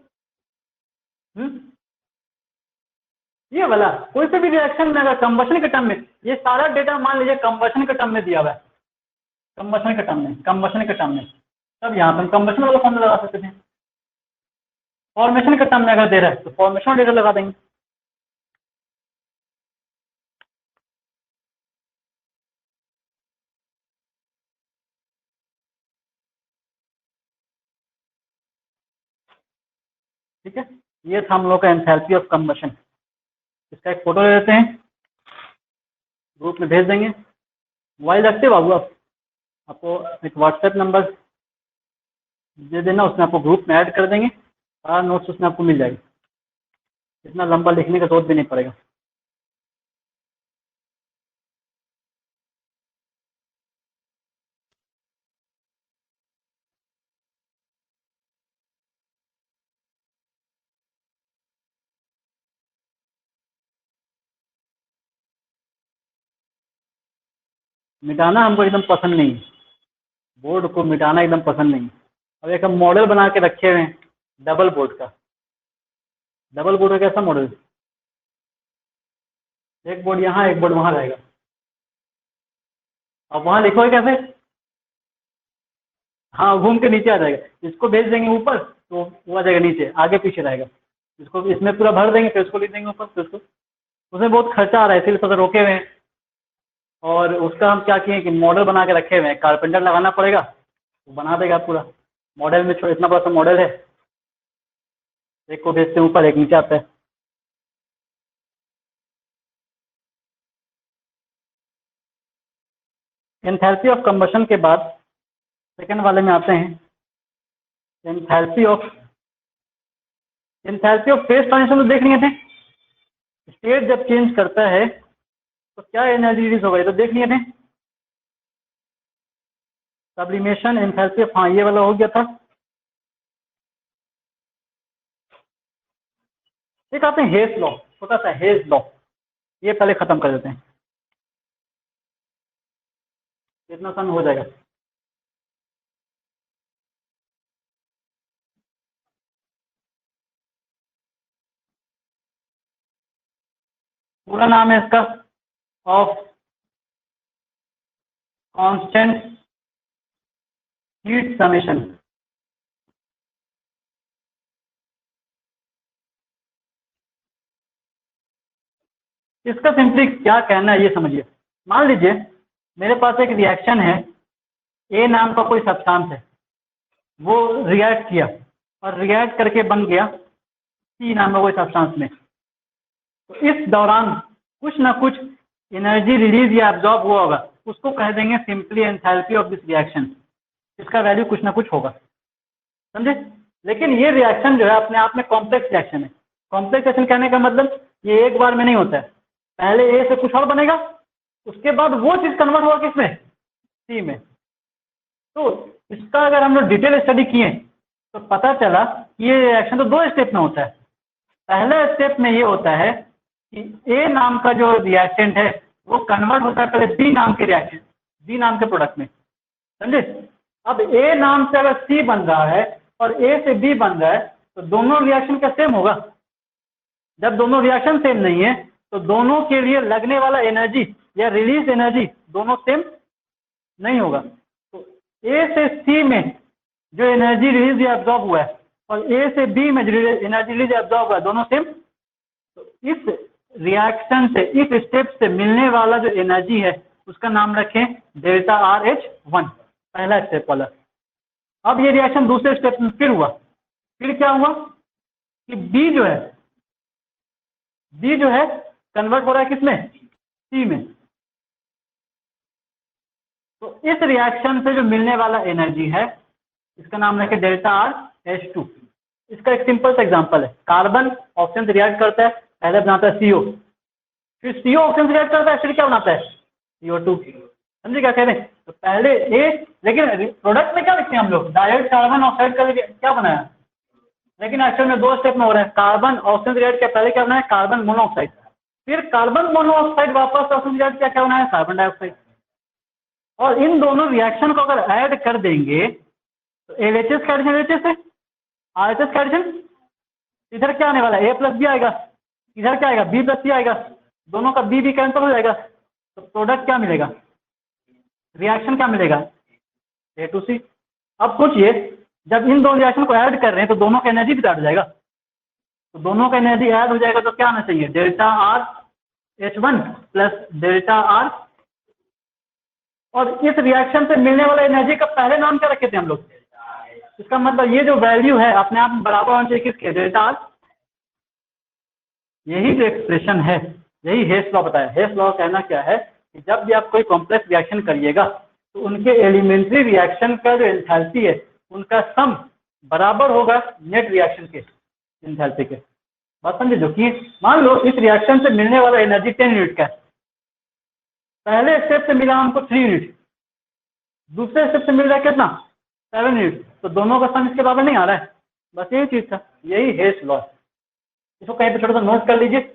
ये वाला कोई से भी रिएक्शन में अगर कंबशन के टर्म में, ये सारा डेटा मान लीजिए कंबशन के टर्म में दिया हुआ है, कंबशन के टर्म में, तब यहाँ पर कंबशन वाला फॉर्मूला लगा सकते थे, फॉर्मेशन के टर्म में अगर दे रहा है तो फॉर्मेशन डेटा लगा देंगे। ठीक है, ये था हम लोग का एंथैल्पी ऑफ कंबशन। इसका एक फोटो ले लेते हैं, ग्रुप में भेज देंगे। मोबाइल रखते बाबू आप, आपको एक व्हाट्सएप नंबर दे देना, उसमें आपको ग्रुप में ऐड कर देंगे, सारा नोट्स उसमें आपको मिल जाएगा, इतना लंबा लिखने का जरूरत भी नहीं पड़ेगा। मिटाना हमको एकदम पसंद नहीं है, बोर्ड को मिटाना एकदम पसंद नहीं है। अब एक हम मॉडल बना के रखे हुए हैं डबल बोर्ड का, डबल बोर्ड का कैसा मॉडल, एक बोर्ड यहाँ एक बोर्ड वहाँ रहेगा। अब वहाँ लिखोगे कैसे, हाँ घूम के नीचे आ जाएगा, इसको भेज देंगे ऊपर तो वो आ जाएगा नीचे, आगे पीछे रहेगा, इसको इसमें पूरा भर देंगे, फिर इसको लिख देंगे ऊपर, फिर इसको उसमें बहुत खर्चा आ रहा है, इसलिए थोड़ा रोके हुए हैं। और उसका हम क्या किए कि मॉडल बना के रखे हुए हैं, कारपेंटर लगाना पड़ेगा, वो बना देगा पूरा। मॉडल में इतना बड़ा सा मॉडल है, एक को भेजते हैं ऊपर, एक नीचे आता है। एंथैल्पी ऑफ कंबशन के बाद सेकंड वाले में आते हैं, एंथैल्पी ऑफ फेज ट्रांजिशन। तो देख लिए थे, स्टेट जब चेंज करता है तो क्या एनर्जी रिलीज होगा, ये तो देख लिए थे। सब्लिमेशन, एंथैल्पी ऑफ, हाँ ये वाला हो गया था। एक आते हैं हेस लॉ, छोटा सा हेस लॉ, ये पहले खत्म कर देते हैं, इतना सन हो जाएगा। पूरा नाम है इसका ऑफ कांस्टेंट हीट समेशन। इसका सिंपली क्या कहना है ये समझिए। मान लीजिए मेरे पास एक रिएक्शन है, ए नाम का कोई सब्सटेंस है, वो रिएक्ट किया और रिएक्ट करके बन गया सी नाम का कोई सब्सटेंस में। तो इस दौरान कुछ ना कुछ एनर्जी रिलीज या एब्जॉर्ब हुआ होगा, उसको कह देंगे simply enthalpy of this reaction. इसका वैल्यू कुछ ना कुछ होगा, समझे। लेकिन ये रिएक्शन जो है अपने आप में कॉम्प्लेक्स रिएक्शन है। कॉम्प्लेक्स रिएक्शन कहने का मतलब ये एक बार में नहीं होता है, पहले ए से कुछ और बनेगा, उसके बाद वो चीज कन्वर्ट होगा किसमें, सी में। तो इसका अगर हम लोग डिटेल स्टडी किए तो पता चला कि ये रिएक्शन तो दो स्टेप में होता है। पहले स्टेप में ये होता है कि ए नाम का जो रिएक्टेंट है वो कन्वर्ट होता है पहले बी नाम के रिएक्शन, बी नाम के प्रोडक्ट में, समझे। अब ए नाम से अगर सी बन रहा है और ए से बी बन रहा है तो दोनों रिएक्शन का सेम होगा। जब दोनों रिएक्शन सेम नहीं है तो दोनों के लिए लगने वाला एनर्जी या रिलीज एनर्जी दोनों सेम नहीं होगा। तो ए से सी में जो एनर्जी रिलीज या एब्जॉर्ब हुआ है और ए से बी में जो एनर्जी रिलीज या एब्जॉर्ब हुआ है दोनों सेम। तो इस रिएक्शन से, इस स्टेप से मिलने वाला जो एनर्जी है उसका नाम रखें डेल्टा RH1, पहला स्टेप वाला। अब ये रिएक्शन दूसरे स्टेप में फिर हुआ, फिर क्या हुआ कि बी जो है कन्वर्ट हो रहा है किसमें, सी में। तो इस रिएक्शन से जो मिलने वाला एनर्जी है इसका नाम रखें डेल्टा RH2। इसका एक सिंपल सा एग्जांपल है, कार्बन ऑक्सीजन से रिएक्ट करता है, पहले बनाता है CO, फिर CO ऑक्सीजन से रिएक्ट करता है, फिर क्या बनाता है CO2। समझे क्या कह रहे हैं। तो पहले ए, लेकिन प्रोडक्ट में क्या लिखते हैं हम लोग, डायरेक्ट कार्बन ऑक्साइड का क्या बनाया, लेकिन एक्चुअल में दो स्टेप में हो रहा है। कार्बन ऑक्सीजन रिएक्ट के पहले क्या बनाया, कार्बन मोनोऑक्साइड, फिर कार्बन मोनोऑक्साइड वापस ऑक्सीजन रिएक्ट क्या बनाया, कार्बन डाइऑक्साइड। और इन दोनों रिएक्शन को अगर ऐड कर देंगे तो LHS का एडिशन LHS है, RHS का एडिशन, इधर क्या आने वाला है, A प्लस बी आएगा, इधर क्या आएगा B प्लस सी आएगा, दोनों का बी कैंसिल हो जाएगा। तो प्रोडक्ट क्या मिलेगा, रिएक्शन क्या मिलेगा, A2C। अब सोचिए जब इन दोनों रिएक्शन को ऐड कर रहे हैं तो दोनों का एनर्जी भी ऐड हो जाएगा। तो दोनों का एनर्जी ऐड हो जाएगा तो क्या आना चाहिए, delta RH1 plus delta R। और इस रिएक्शन से मिलने वाला एनर्जी का पहले नाम क्या रखे थे हम लोग, इसका मतलब ये जो वैल्यू है अपने आप में बराबर होना चाहिए किसके, डेल्टा R। यही जो एक्सप्रेशन है, यही हेस लॉ बताया। हेस लॉ कहना क्या है कि जब भी आप कोई कॉम्प्लेक्स रिएक्शन करिएगा तो उनके एलिमेंट्री रिएक्शन का जो एंथैल्पी है उनका सम बराबर होगा नेट रिएक्शन के एंथैल्पी के। बात समझे, जो कि मान लो इस रिएक्शन से मिलने वाला एनर्जी 10 यूनिट का है, पहले स्टेप से मिला हमको 3 यूनिट, दूसरे स्टेप से मिल रहा है कितना, 7 यूनिट, तो दोनों का सम इसके बराबर नहीं आ रहा है। बस यही चीज था, यही हेस लॉ। इसको कहीं पे छोटा सा नोट कर लीजिए,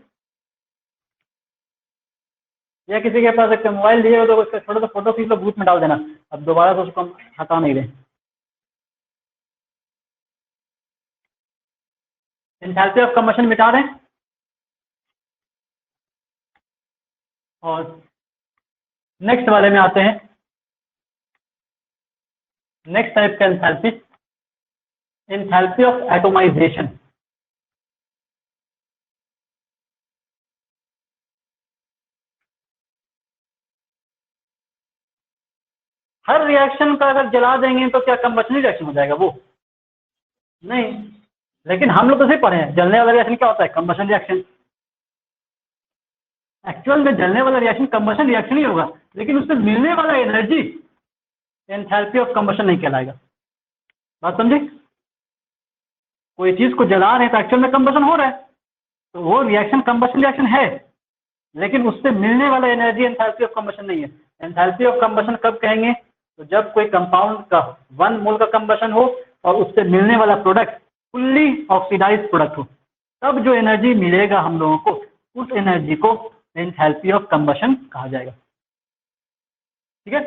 या किसी के पास एक मोबाइल लिए हो तो उसका छोटा सा फोटो खींच लो, ग्रुप में डाल देना, अब दोबारा से उसको हम हटा नहीं रहे। एंथैल्पी ऑफ कंबशन मिटा रहे हैं और नेक्स्ट वाले में आते हैं। नेक्स्ट टाइप का enthalpy, enthalpy of atomization. Her reaction का अगर जला देंगे तो क्या कंबशन रिएक्शन हो जाएगा? वो नहीं। लेकिन हम लोग तो सिर्फ पढ़े हैं जलने वाला रिएक्शन क्या होता है, कंबशन रिएक्शन। एक्चुअल में जलने वाला रिएक्शन कंबशन रिएक्शन ही होगा, लेकिन उससे मिलने वाला एनर्जी एंथैल्पी ऑफ कंबशन नहीं कहलाएगा। बात समझे? कोई चीज को जला रहे हैं तो एक्चुअल में कंबशन हो रहा है, तो वो रिएक्शन कंबशन रिएक्शन है, लेकिन उससे मिलने वाला एनर्जी एंथैल्पी ऑफ कंबशन नहीं है। एंथैल्पी ऑफ कंबशन कब कहेंगे? तो जब कोई कंपाउंड का 1 मोल का कंबशन हो और उससे मिलने वाला प्रोडक्ट फुल्ली ऑक्सीडाइज प्रोडक्ट हो, तब जो एनर्जी मिलेगा हम लोगों को, उस एनर्जी को एंथैल्पी ऑफ कंबशन कहा जाएगा। ठीक है?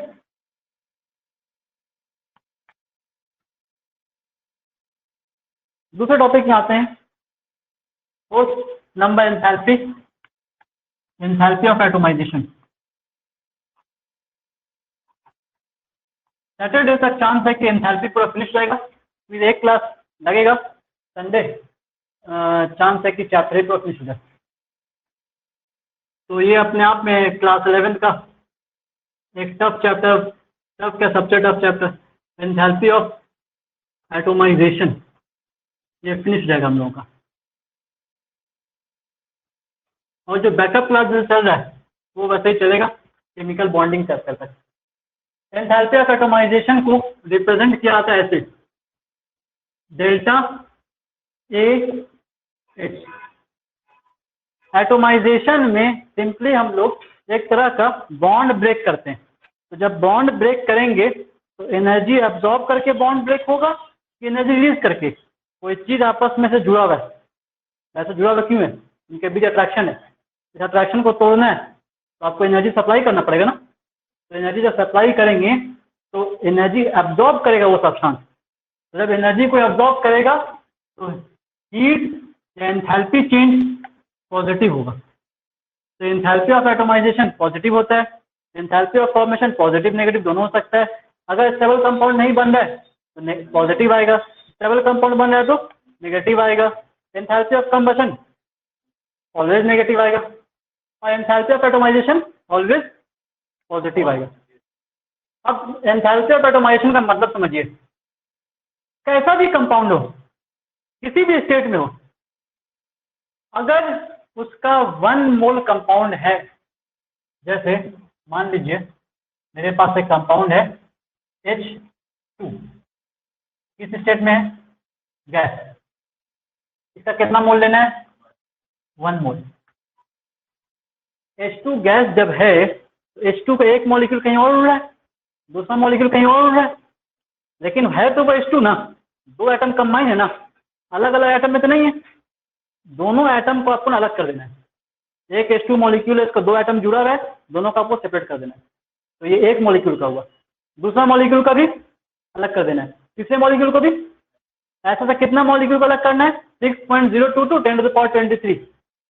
दूसरे टॉपिक में आते हैं। Fourth number enthalpy, enthalpy of atomization. Saturday तक चांस है कि एंथैल्पी पूरा फिनिश रहेगा, फिर एक क्लास लगेगा संडे, चांस है कि चैप्टर पूरा फिनिश हो जाए। तो ये अपने आप में क्लास 11 का एक टफ चैप्टर, टफ क्या सबसे tough chapter, enthalpy of atomization, ये फिनिश जाएगा हम लोगों का। और जो बैकअप क्लास चल रहा है वो वैसे ही चलेगा केमिकल बॉन्डिंग चैप्टर तक। एंथैल्पी ऑफ एटोमाइजेशन को रिप्रेजेंट किया जाता है ऐसे, डेल्टा ए एच। एटोमाइजेशन में सिंपली हम लोग एक तरह का बॉन्ड ब्रेक करते हैं। तो जब बॉन्ड ब्रेक करेंगे तो एनर्जी अब्सॉर्ब करके बॉन्ड ब्रेक होगा कि एनर्जी रिलीज करके? कोई चीज़ आपस में से जुड़ा हुआ है, ऐसे जुड़ा हुआ क्यों है? इनके बीच अट्रैक्शन है। इस अट्रैक्शन को तोड़ना है तो आपको एनर्जी सप्लाई करना पड़ेगा ना। तो एनर्जी जब सप्लाई करेंगे तो एनर्जी अब्सॉर्ब करेगा वो सब्सटेंस। तो जब एनर्जी को अब्सॉर्ब करेगा तो हीट एंथैल्पी चेंज पॉजिटिव होगा। तो एंथैल्पी ऑफ एटोमाइजेशन पॉजिटिव होता है, enthalpy of formation positive negative दोनों हो सकता है। अगर स्टेबल कंपाउंड नहीं बन रहा है तो पॉजिटिव आएगा, स्टेबल कंपाउंड बन रहा है तो नेगेटिव आएगा। Enthalpy of combustion always negative आएगा, और enthalpy of atomization always positive आएगा। अब एंथैल्पी ऑफ एटोमाइजेशन का मतलब समझिए, कैसा भी कंपाउंड हो, किसी भी स्टेट में हो, अगर उसका 1 मोल कंपाउंड है, जैसे मान लीजिए मेरे पास एक कंपाउंड है H2, किस स्टेट में है? गैस। इसका कितना मोल लेना है? 1 मोल। H2 गैस जब है तो H2 का एक मॉलिक्यूल कहीं और उड़ रहा है, दूसरा मॉलिक्यूल कहीं और उड़ रहा है, लेकिन है तो वो H2 ना, दो एटम कंबाइन है ना, अलग अलग एटम में तो नहीं है। दोनों एटम को आपको अलग कर देना है। एक H2 मॉलिक्यूल है, इसका 2 एटम जुड़ा हुआ है, दोनों का आपको सेपरेट कर देना है। तो ये एक मॉलिक्यूल का हुआ। दूसरा मॉलिक्यूल का भी अलग कर देना है, तीसरे मॉलिक्यूल को भी। ऐसा था कितना मॉलिक्यूल को अलग करना है? 6.022 10 to the power 23।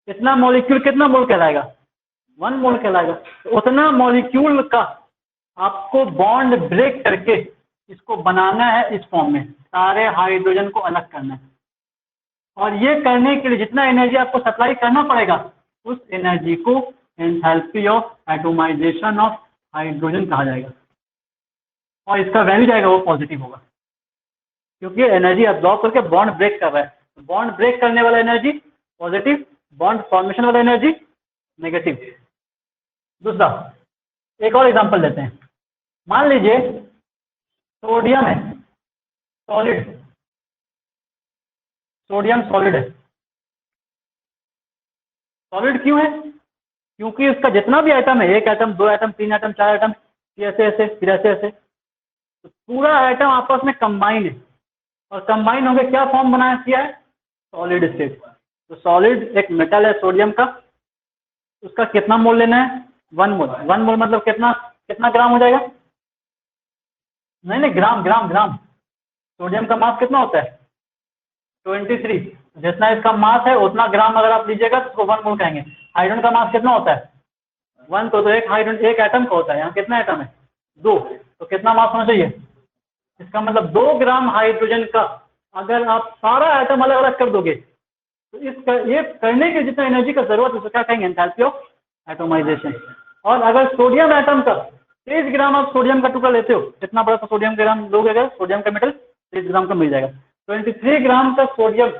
इतना मॉलिक्यूल कितना मोल कहलाएगा? 1 मोल कहलाएगा। तो उतना मॉलिक्यूल का आपको बॉन्ड ब्रेक करके इसको बनाना है इस फॉर्म में, सारे हाइड्रोजन को अलग करना है। और ये करने के लिए जितना एनर्जी आपको सप्लाई करना पड़ेगा, उस एनर्जी को enthalpy of atomization of hydrogen कहा जाएगा। और इसका वैल्यू जाएगा वो पॉजिटिव होगा, क्योंकि एनर्जी अब्सॉर्ब करके बॉन्ड ब्रेक कर रहा है। बॉन्ड ब्रेक करने वाला एनर्जी पॉजिटिव, बॉन्ड फॉर्मेशन वाला एनर्जी नेगेटिव। दूसरा एक और एग्जांपल लेते हैं। मान लीजिए सोडियम है, सॉलिड, सोडियम सॉलिड है। सॉलिड क्यों है? क्योंकि उसका जितना भी एटम है, 1 एटम 2 एटम 3 एटम 4 एटम, फिर ऐसे ऐसे फिर ऐसे ऐसे, तो पूरा एटम आपस में कंबाइन है, और कंबाइन होकर क्या फॉर्म बनाया किया है? Solid state. तो सॉलिड एक मेटल है सोडियम का, उसका कितना मोल लेना है? 1 मोल। 1 मोल मतलब कितना कितना ग्राम हो जाएगा? नहीं ग्राम ग्राम ग्राम। सोडियम का मास कितना होता है? 23। जितना इसका मास है उतना ग्राम अगर आप लीजिएगा तो उसको 1 मोल कहेंगे। हाइड्रोजन का मास कितना होता है? 1। तो एक हाइड्रोजन एक एटम का होता है, यहाँ कितना एटम है? 2। तो कितना मास होना चाहिए? इसका मतलब 2 ग्राम हाइड्रोजन का अगर आप सारा एटम अलग अलग कर दोगे तो ये करने के जितना एनर्जी का जरूरत है उसको क्या कहेंगे? Enthalpy of atomization. और अगर सोडियम एटम का 23 ग्राम आप सोडियम का टुकड़ा लेते हो, जितना बड़ा सा सोडियम ग्राम लोगे अगर सोडियम का मेटल 23 ग्राम का मिल जाएगा। 23 ग्राम का सोडियम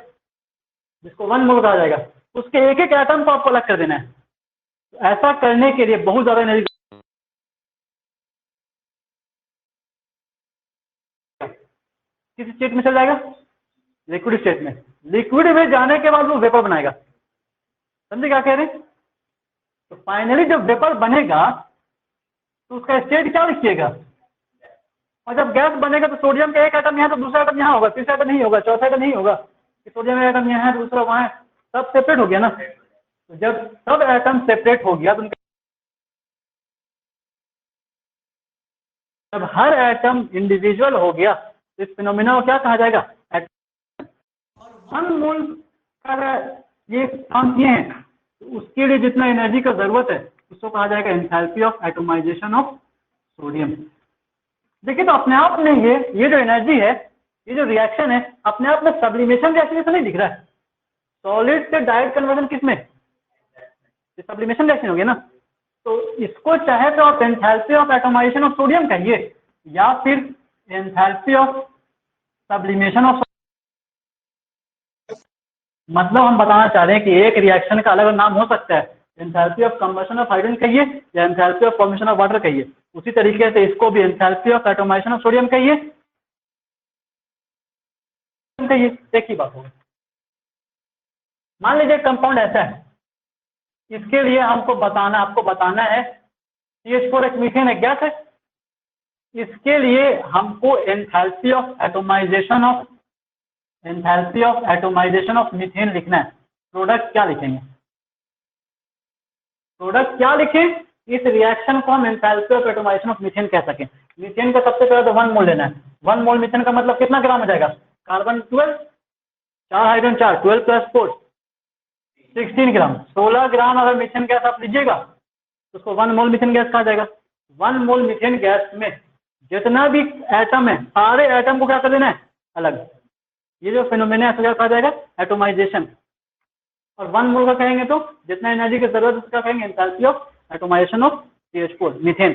जिसको 1 मोल कहा जाएगा, उसके एक एक एटम को आपको अलग कर देना है। तो ऐसा करने के लिए बहुत ज्यादा एनर्जी, किस स्टेट में चल जाएगा? लिक्विड स्टेट में। लिक्विड में जाने के बाद वो वेपर बनाएगा। समझे क्या कह रहे हैं? तो फाइनली जब वेपर बनेगा तो उसका स्टेट क्या लिखिएगा? और जब गैस बनेगा तो सोडियम का एक एटम यहाँ तो दूसरा एटम यहाँ होगा, तीसरा एटम नहीं होगा, चौथा एटम नहीं होगा, सोडियम का एटम यहाँ है, दूसरा वहाँ है, सब सेपरेट हो गया ना। तो जब सब एटम सेपरेट हो गया तो जब हर एटम इंडिविजुअल हो गया तो इस फिनोमिना को क्या कहा जाएगा? वन मोल का ये काम किए हैं तो उसके लिए जितना एनर्जी का जरूरत है उसको कहा जाएगा enthalpy of atomization of sodium. देखिए तो अपने आप में ये जो एनर्जी है, ये जो रिएक्शन है, अपने आप में सब्लिमेशन रिएक्शन तो नहीं दिख रहा है। सॉलिड से डायरेक्ट कन्वर्जन किसमें? सब्लिमेशन रिएक्शन हो गया ना। तो इसको चाहे तो आप enthalpy of atomization of sodium कहिए या फिर एंथैल्पी ऑफ सब्लिमेशन ऑफ, मतलब हम बताना चाह रहे हैं कि एक रिएक्शन का अलग नाम हो सकता है, enthalpy of combustion of hydrogen कहिए या enthalpy of formation of water कहिए। उसी तरीके से इसको भी enthalpy of atomization of sodium कहिए, एक ही बात होगी। मान लीजिए कंपाउंड ऐसा है, इसके लिए आपको बताना है CH4 एक मीथेन एक गैस है, इसके लिए हमको enthalpy of atomization of methane लिखना है। प्रोडक्ट क्या लिखेंगे? प्रोडक्ट क्या लिखें? इस रिएक्शन को हम enthalpy of atomization of methane कह सकें। मीथेन का सबसे पहले तो 1 मोल लेना है। 1 मोल मीथेन का मतलब कितना ग्राम हो जाएगा? कार्बन 12, 4 हाइड्रोजन 4, 12 प्लस 4 16 ग्राम। 16 ग्राम अगर मीथेन गैस आप लीजिएगा तो उसको 1 मोल मीथेन गैस कहा जाएगा। 1 मोल मीथेन गैस में जितना भी एटम है सारे एटम को क्या कर देना है? अलग। ये जो फिनोमेना है क्या कहा जाएगा? एटोमाइजेशन। और 1 मोल का कहेंगे तो जितना एनर्जी की जरूरत है उसका कहेंगे enthalpy of atomization of CH4 methane.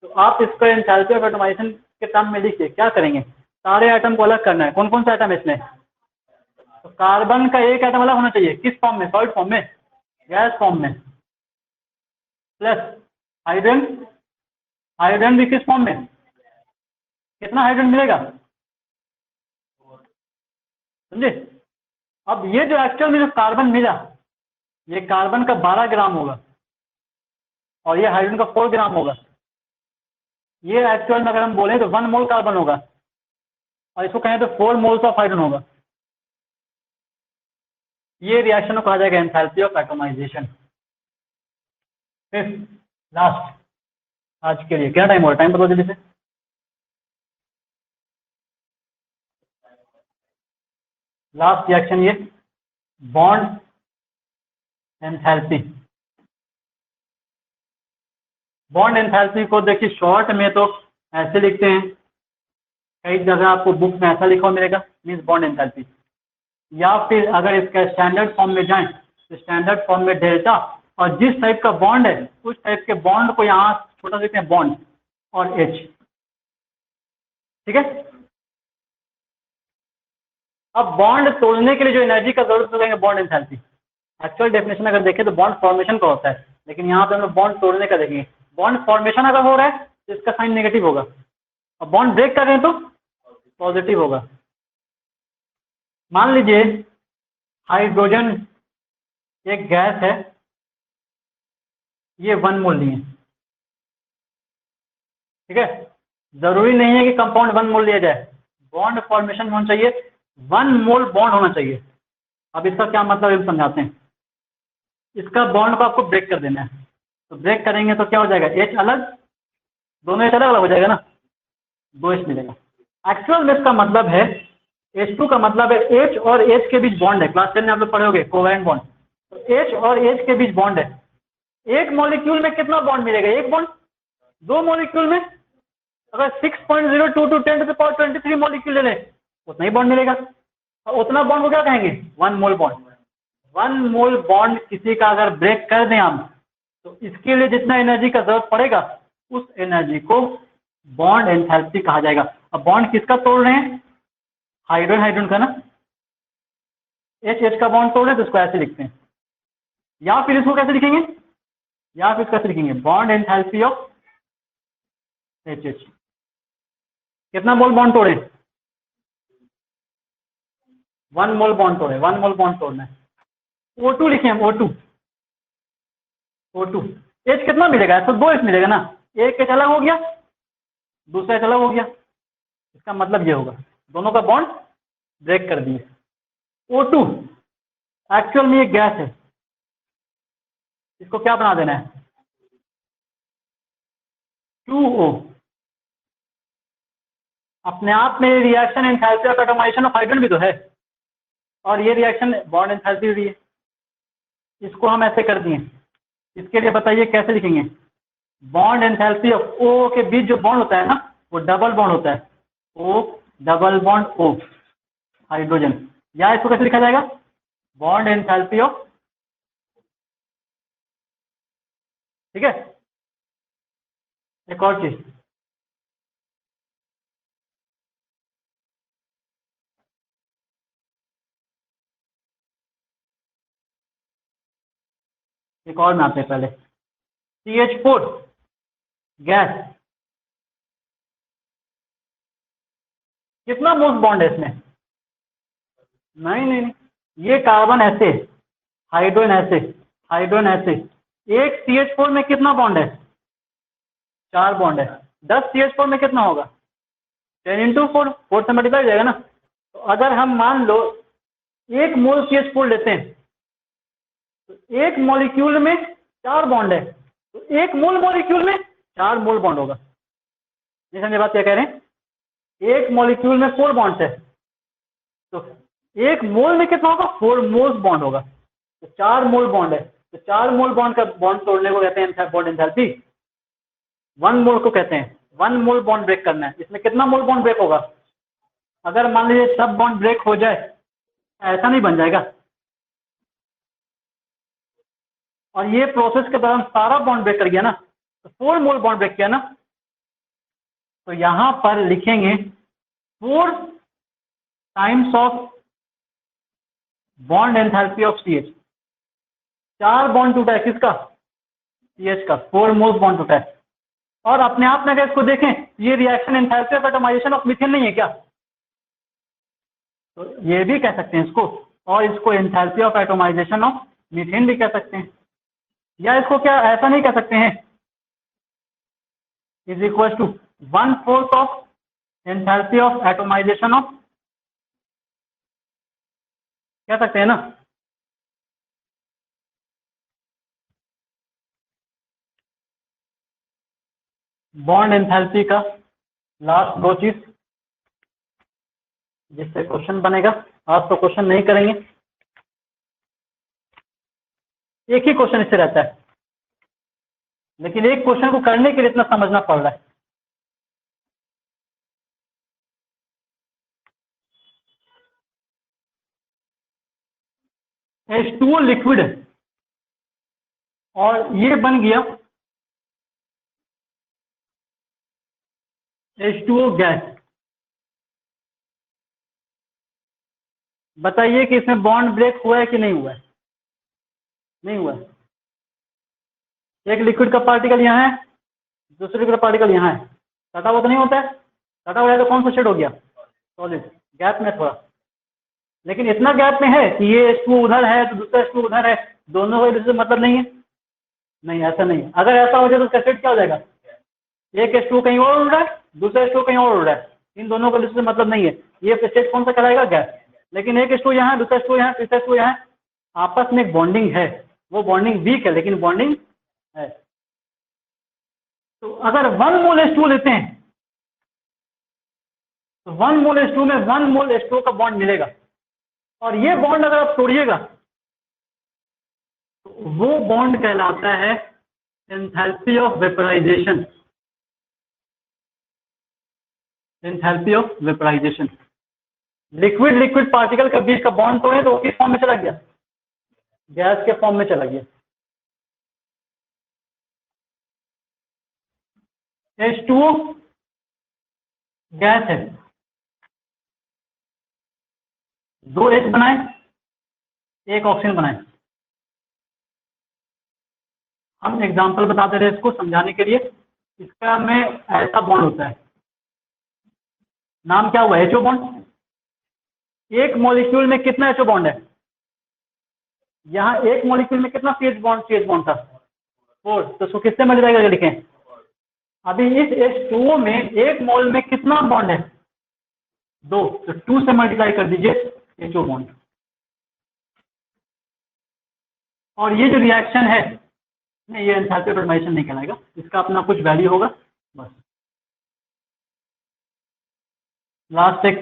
तो आप इसको एंथैल्पी ऑफ एटोमाइजेशन के टर्म में लिखिए। क्या करेंगे? सारे एटम को अलग करना है। कौन कौन सा एटम है इसमें? तो कार्बन का एक एटम अलग होना चाहिए। किस फॉर्म में? सॉलिड फॉर्म में, गैस फॉर्म में। प्लस हाइड्रोजन भी किस फॉर्म में? कितना हाइड्रोजन मिलेगा? समझे? अब ये जो एक्चुअल में जो कार्बन मिला, ये कार्बन का 12 ग्राम होगा और ये हाइड्रोजन का 4 ग्राम होगा। ये एक्चुअल में अगर हम बोले तो 1 मोल कार्बन होगा और इसको कहें तो 4 मोल्स ऑफ हाइड्रोजन होगा। ये रिएक्शन को कहा जाएगा एंथैल्पी ऑफ एटोमाइजेशन। फिर लास्ट, आज के लिए क्या टाइम हो रहा है? टाइम बताओ जल्दी से। लास्ट रिएक्शन ये बॉन्ड एंथैल्पी। बॉन्ड एंथैल्पी को देखिए शॉर्ट में तो ऐसे लिखते हैं, कई जगह आपको बुक में ऐसा लिखा मिलेगा, मीन्स बॉन्ड एंथैल्पी। या फिर अगर इसका स्टैंडर्ड फॉर्म में जाएं तो स्टैंडर्ड फॉर्म में डेल्टा, और जिस टाइप का बॉन्ड है उस टाइप के बॉन्ड को यहाँ छोटा लिखते हैं बॉन्ड और H। ठीक है? अब बॉन्ड तोड़ने के लिए जो एनर्जी का जरूरत हो जाएगा बॉन्ड एंथैल्पी। एक्चुअल डेफिनेशन अगर देखें तो बॉन्ड फॉर्मेशन का होता है, लेकिन यहाँ पे हम लोग बॉन्ड तोड़ने का देखेंगे। बॉन्ड फॉर्मेशन अगर हो रहा है तो इसका साइन नेगेटिव होगा, और बॉन्ड ब्रेक कर रहे हैं तो पॉजिटिव होगा। मान लीजिए हाइड्रोजन एक गैस है, ये 1 मोल लिए। ठीक है? जरूरी नहीं है कि कंपाउंड 1 मोल लिया जाए, बॉन्ड फॉर्मेशन होना चाहिए, 1 मोल बॉन्ड होना चाहिए। अब इसका क्या मतलब है समझाते हैं। इसका बॉन्ड को आपको ब्रेक कर देना है, तो ब्रेक करेंगे तो क्या हो जाएगा? H अलग, दोनों H अलग अलग हो जाएगा ना, 2H मिलेगा। एक्चुअल में इसका मतलब है H2 का मतलब है H और H के बीच बॉन्ड है। क्लास 10 में आप लोग पढ़े होंगे कोवैलेंट बॉन्ड। तो H और H के बीच बॉन्ड है। एक मॉलिक्यूल में कितना बॉन्ड मिलेगा? एक बॉन्ड। 2 मॉलिक्यूल में अगर 6.02 to 10⁻23 मॉलिक्यूल ले लें उतना ही बॉन्ड मिलेगा, और उतना बॉन्ड को क्या कहेंगे? 1 मोल बॉन्ड। 1 मोल बॉन्ड किसी का अगर ब्रेक कर दें हम तो इसके लिए जितना एनर्जी का जरूरत पड़ेगा उस एनर्जी को बॉन्ड एंथैल्पी कहा जाएगा। अब बॉन्ड किसका तोड़ रहे हैं? हाइड्रोजन हाइड्रोजन का ना, एच एच का बॉन्ड तोड़ रहे हैं, तो इसको ऐसे लिखते हैं, या फिर इसको कैसे लिखेंगे, या फिर कैसे लिखेंगे, bond enthalpy of H H. कितना मोल बॉन्ड तोड़े? 1 मोल बॉन्ड तोड़े, 1 मोल बॉन्ड तोड़ना है। O2 लिखे हम, O2 एच कितना मिलेगा? तो 2 एच मिलेगा ना, एक एच अलग हो गया, दूसरा एच अलग हो गया, इसका मतलब ये होगा दोनों का बॉन्ड ब्रेक कर दिए। O2 एक्चुअल में ये गैस है, इसको क्या बना देना है? 2O। अपने आप में reaction enthalpy of atomization of hydrogen भी तो है, और ये रिएक्शन बॉन्ड एंथैल्पी भी है। इसको हम ऐसे कर दिए। इसके लिए बताइए कैसे लिखेंगे? बॉन्ड एंथैल्पी ऑफ O के बीच जो बॉन्ड होता है ना, वो डबल बॉन्ड होता है, O double bond O hydrogen, या इसको कैसे लिखा जाएगा? बॉन्ड एंथैल्पी ऑफ, ठीक है। एक और चीज, एक और नापते हैं पहले। CH4 गैस, कितना मोस्ट बॉन्ड है इसमें? नहीं नहीं नहीं, ये कार्बन ऐसे, हाइड्रोजन ऐसे, हाइड्रोजन ऐसे। एक CH4 में कितना बॉन्ड है? 4 बॉन्ड है। 10 CH4 में कितना होगा? 10 इंटू 4, 4 से मल्टीप्लाई हो जाएगा ना। तो अगर हम मान लो 1 मोल CH4 लेते हैं, तो 1 मॉलिक्यूल में 4 बॉन्ड है, तो 1 मोल मॉलिक्यूल में 4 मोल बॉन्ड होगा। ये समझे बात क्या कह रहे हैं? 1 मॉलिक्यूल में 4 बॉन्ड है, तो 1 मोल में कितना होगा? 4 मोल्स बॉन्ड होगा, तो 4 मोल बॉन्ड है, तो 4 मोल बॉन्ड का बॉन्ड तोड़ने को कहते हैं बॉन्ड एंथैल्पी। 1 मोल को कहते हैं, 1 मोल बॉन्ड ब्रेक करना है। इसमें कितना मोल बॉन्ड ब्रेक होगा? अगर मान लीजिए सब बॉन्ड ब्रेक हो जाए, ऐसा नहीं बन जाएगा, और ये प्रोसेस के दौरान सारा बॉन्ड ब्रेक कर गया ना, तो 4 मोल बॉन्ड ब्रेक किया ना, तो यहां पर लिखेंगे 4 times of bond enthalpy of CH। 4 bond टूटा है किसका? CH का, 4 मोल बॉन्ड टूटा है। और अपने आप में अगर इसको देखें, ये reaction enthalpy of atomization of methane नहीं है क्या? तो ये भी कह सकते हैं इसको, और इसको enthalpy of atomization of methane भी कह सकते हैं, या इसको क्या ऐसा नहीं कह सकते हैं, is equal to 1/4 of enthalpy of atomization of, कह सकते हैं ना। बॉन्ड एंथैल्पी का लास्ट 2 चीज जिससे क्वेश्चन बनेगा। आज तो क्वेश्चन नहीं करेंगे, एक ही क्वेश्चन इससे रहता है, लेकिन एक क्वेश्चन को करने के लिए इतना समझना पड़ रहा है। H2O लिक्विड है और ये बन गया H2O गैस। बताइए कि इसमें बॉन्ड ब्रेक हुआ है कि नहीं हुआ है? नहीं हुआ है। एक लिक्विड का पार्टिकल यहाँ है, दूसरे लिक्विड का पार्टिकल यहाँ है, कटा हुआ तो नहीं होता है? कटा हुआ है तो कौन सा शेड हो गया? सॉलिड। गैप में थोड़ा, लेकिन इतना गैप में है कि ये H2O उधर है तो दूसरा H2O उधर है, दोनों का इससे मतलब नहीं है। नहीं, ऐसा नहीं है। अगर ऐसा हो जाए तो उसका शेड क्या हो जाएगा? एक H2O कहीं और उड़ रहा है, दूसरा H2O कहीं और उड़ रहा है, इन दोनों का इससे मतलब नहीं है। ये शेड कौन सा कराएगा? गैस। लेकिन एक H2O यहाँ है, दूसरा H2O यहाँ है, तीसरा H2O यहाँ है, आपस में एक बॉन्डिंग है, वो बॉन्डिंग वीक है लेकिन बॉन्डिंग है। तो अगर 1 मोल H2O लेते हैं तो 1 मोल H2O में 1 मोल H2O का बॉन्ड मिलेगा, और ये बॉन्ड अगर आप तोड़िएगा तो वो बॉन्ड कहलाता है enthalpy of vaporization. Enthalpy of vaporization. Liquid liquid particle के बीच का बॉन्ड तोड़े तो वो किस फॉर्म में चला गया? गैस के फॉर्म में चला गया। H2O गैस है, 2 H बनाए, 1 ऑक्सीजन बनाए। हम एग्जांपल बता दे रहे हैं इसको समझाने के लिए। इसका में ऐसा बॉन्ड होता है, नाम क्या हुआ, एचओ बॉन्ड। एक मॉलिक्यूल में कितना एचओ बॉन्ड है, यहाँ एक मॉलिक्यूल में कितना सीएच बॉन्ड था, 4। तो उसको किससे मल्टीप्लाई करके लिखें। अभी इस H2O में एक मोल में कितना बॉन्ड है, 2, तो 2 से मल्टीप्लाई कर दीजिए एचओ बॉन्ड। और ये जो रिएक्शन है, नहीं ये एंथैल्पी ऑप्टिमाइजेशन नहीं कहलाएगा, इसका अपना कुछ वैल्यू होगा बस। लास्ट एक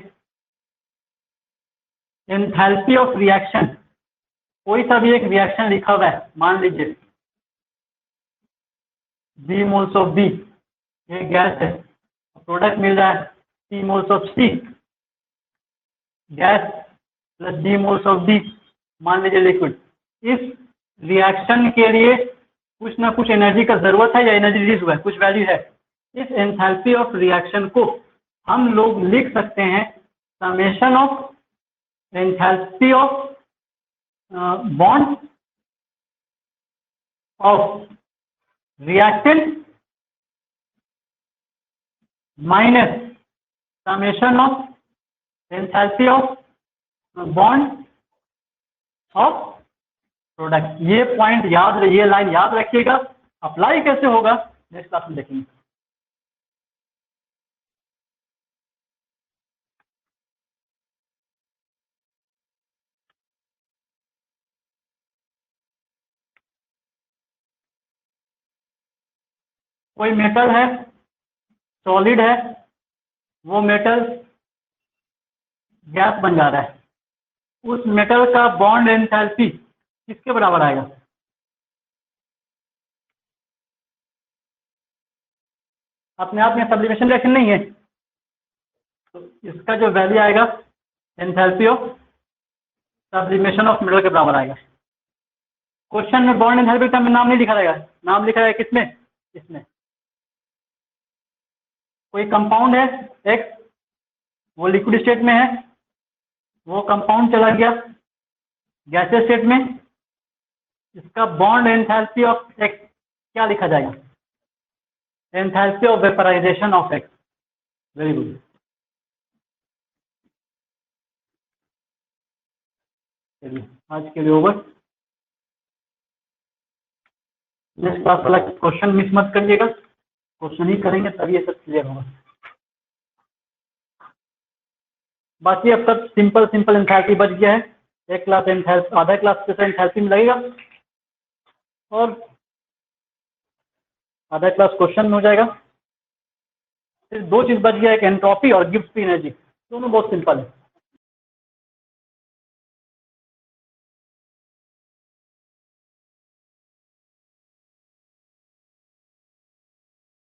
एंथैल्पी ऑफ रिएक्शन, कोई सा भी एक रिएक्शन लिखा हुआ है, मान लीजिए B मोल्स ऑफ B, ये गैस है, प्रोडक्ट मिल रहा है C moles of C, gas plus D moles of D, मान लीजिए लिक्विड। इस रिएक्शन के लिए कुछ ना कुछ एनर्जी का जरूरत है या एनर्जी रिलीज हुआ है, कुछ वैल्यू है। इस एंथैल्पी ऑफ रिएक्शन को हम लोग लिख सकते हैं summation of enthalpy of bond of reactant minus summation of enthalpy of bond of product. ये पॉइंट याद, ये लाइन याद रखिएगा। अप्लाई कैसे होगा नेक्स्ट क्लास में देखेंगे। कोई मेटल है, सॉलिड है, वो मेटल गैस बन जा रहा है, उस मेटल का बॉन्ड एंथैल्पी किसके बराबर आएगा, अपने आप में सब्लिमेशन रिएक्शन नहीं है, तो इसका जो वैल्यू आएगा enthalpy of sublimation of metal के बराबर आएगा। क्वेश्चन में बॉन्ड एंथैल्पी का नाम नहीं लिखा रहेगा, नाम लिखा है किसमें, इसमें। कोई कंपाउंड है X, वो लिक्विड स्टेट में है, वो कंपाउंड चला गया गैसेस स्टेट में, इसका बॉन्ड एंथैल्पी ऑफ X क्या लिखा जाएगा, enthalpy of vaporization of X। Very good. चलिए आज के लिए ओवर। नेक्स्ट क्लास वाला क्वेश्चन मिस मत करिएगा, क्वेश्चन ही करेंगे तभी ये सब क्लियर होगा। बाकी अब तक सिंपल एंथैल्पी बच गया है। एक क्लास एंथैल्पी, आधा क्लास जैसा एंथैल्पी में लगेगा और आधा क्लास क्वेश्चन में हो जाएगा। फिर 2 चीज बच गया, एक एंट्रोपी और गिब्स फ्री एनर्जी, दोनों बहुत सिंपल है।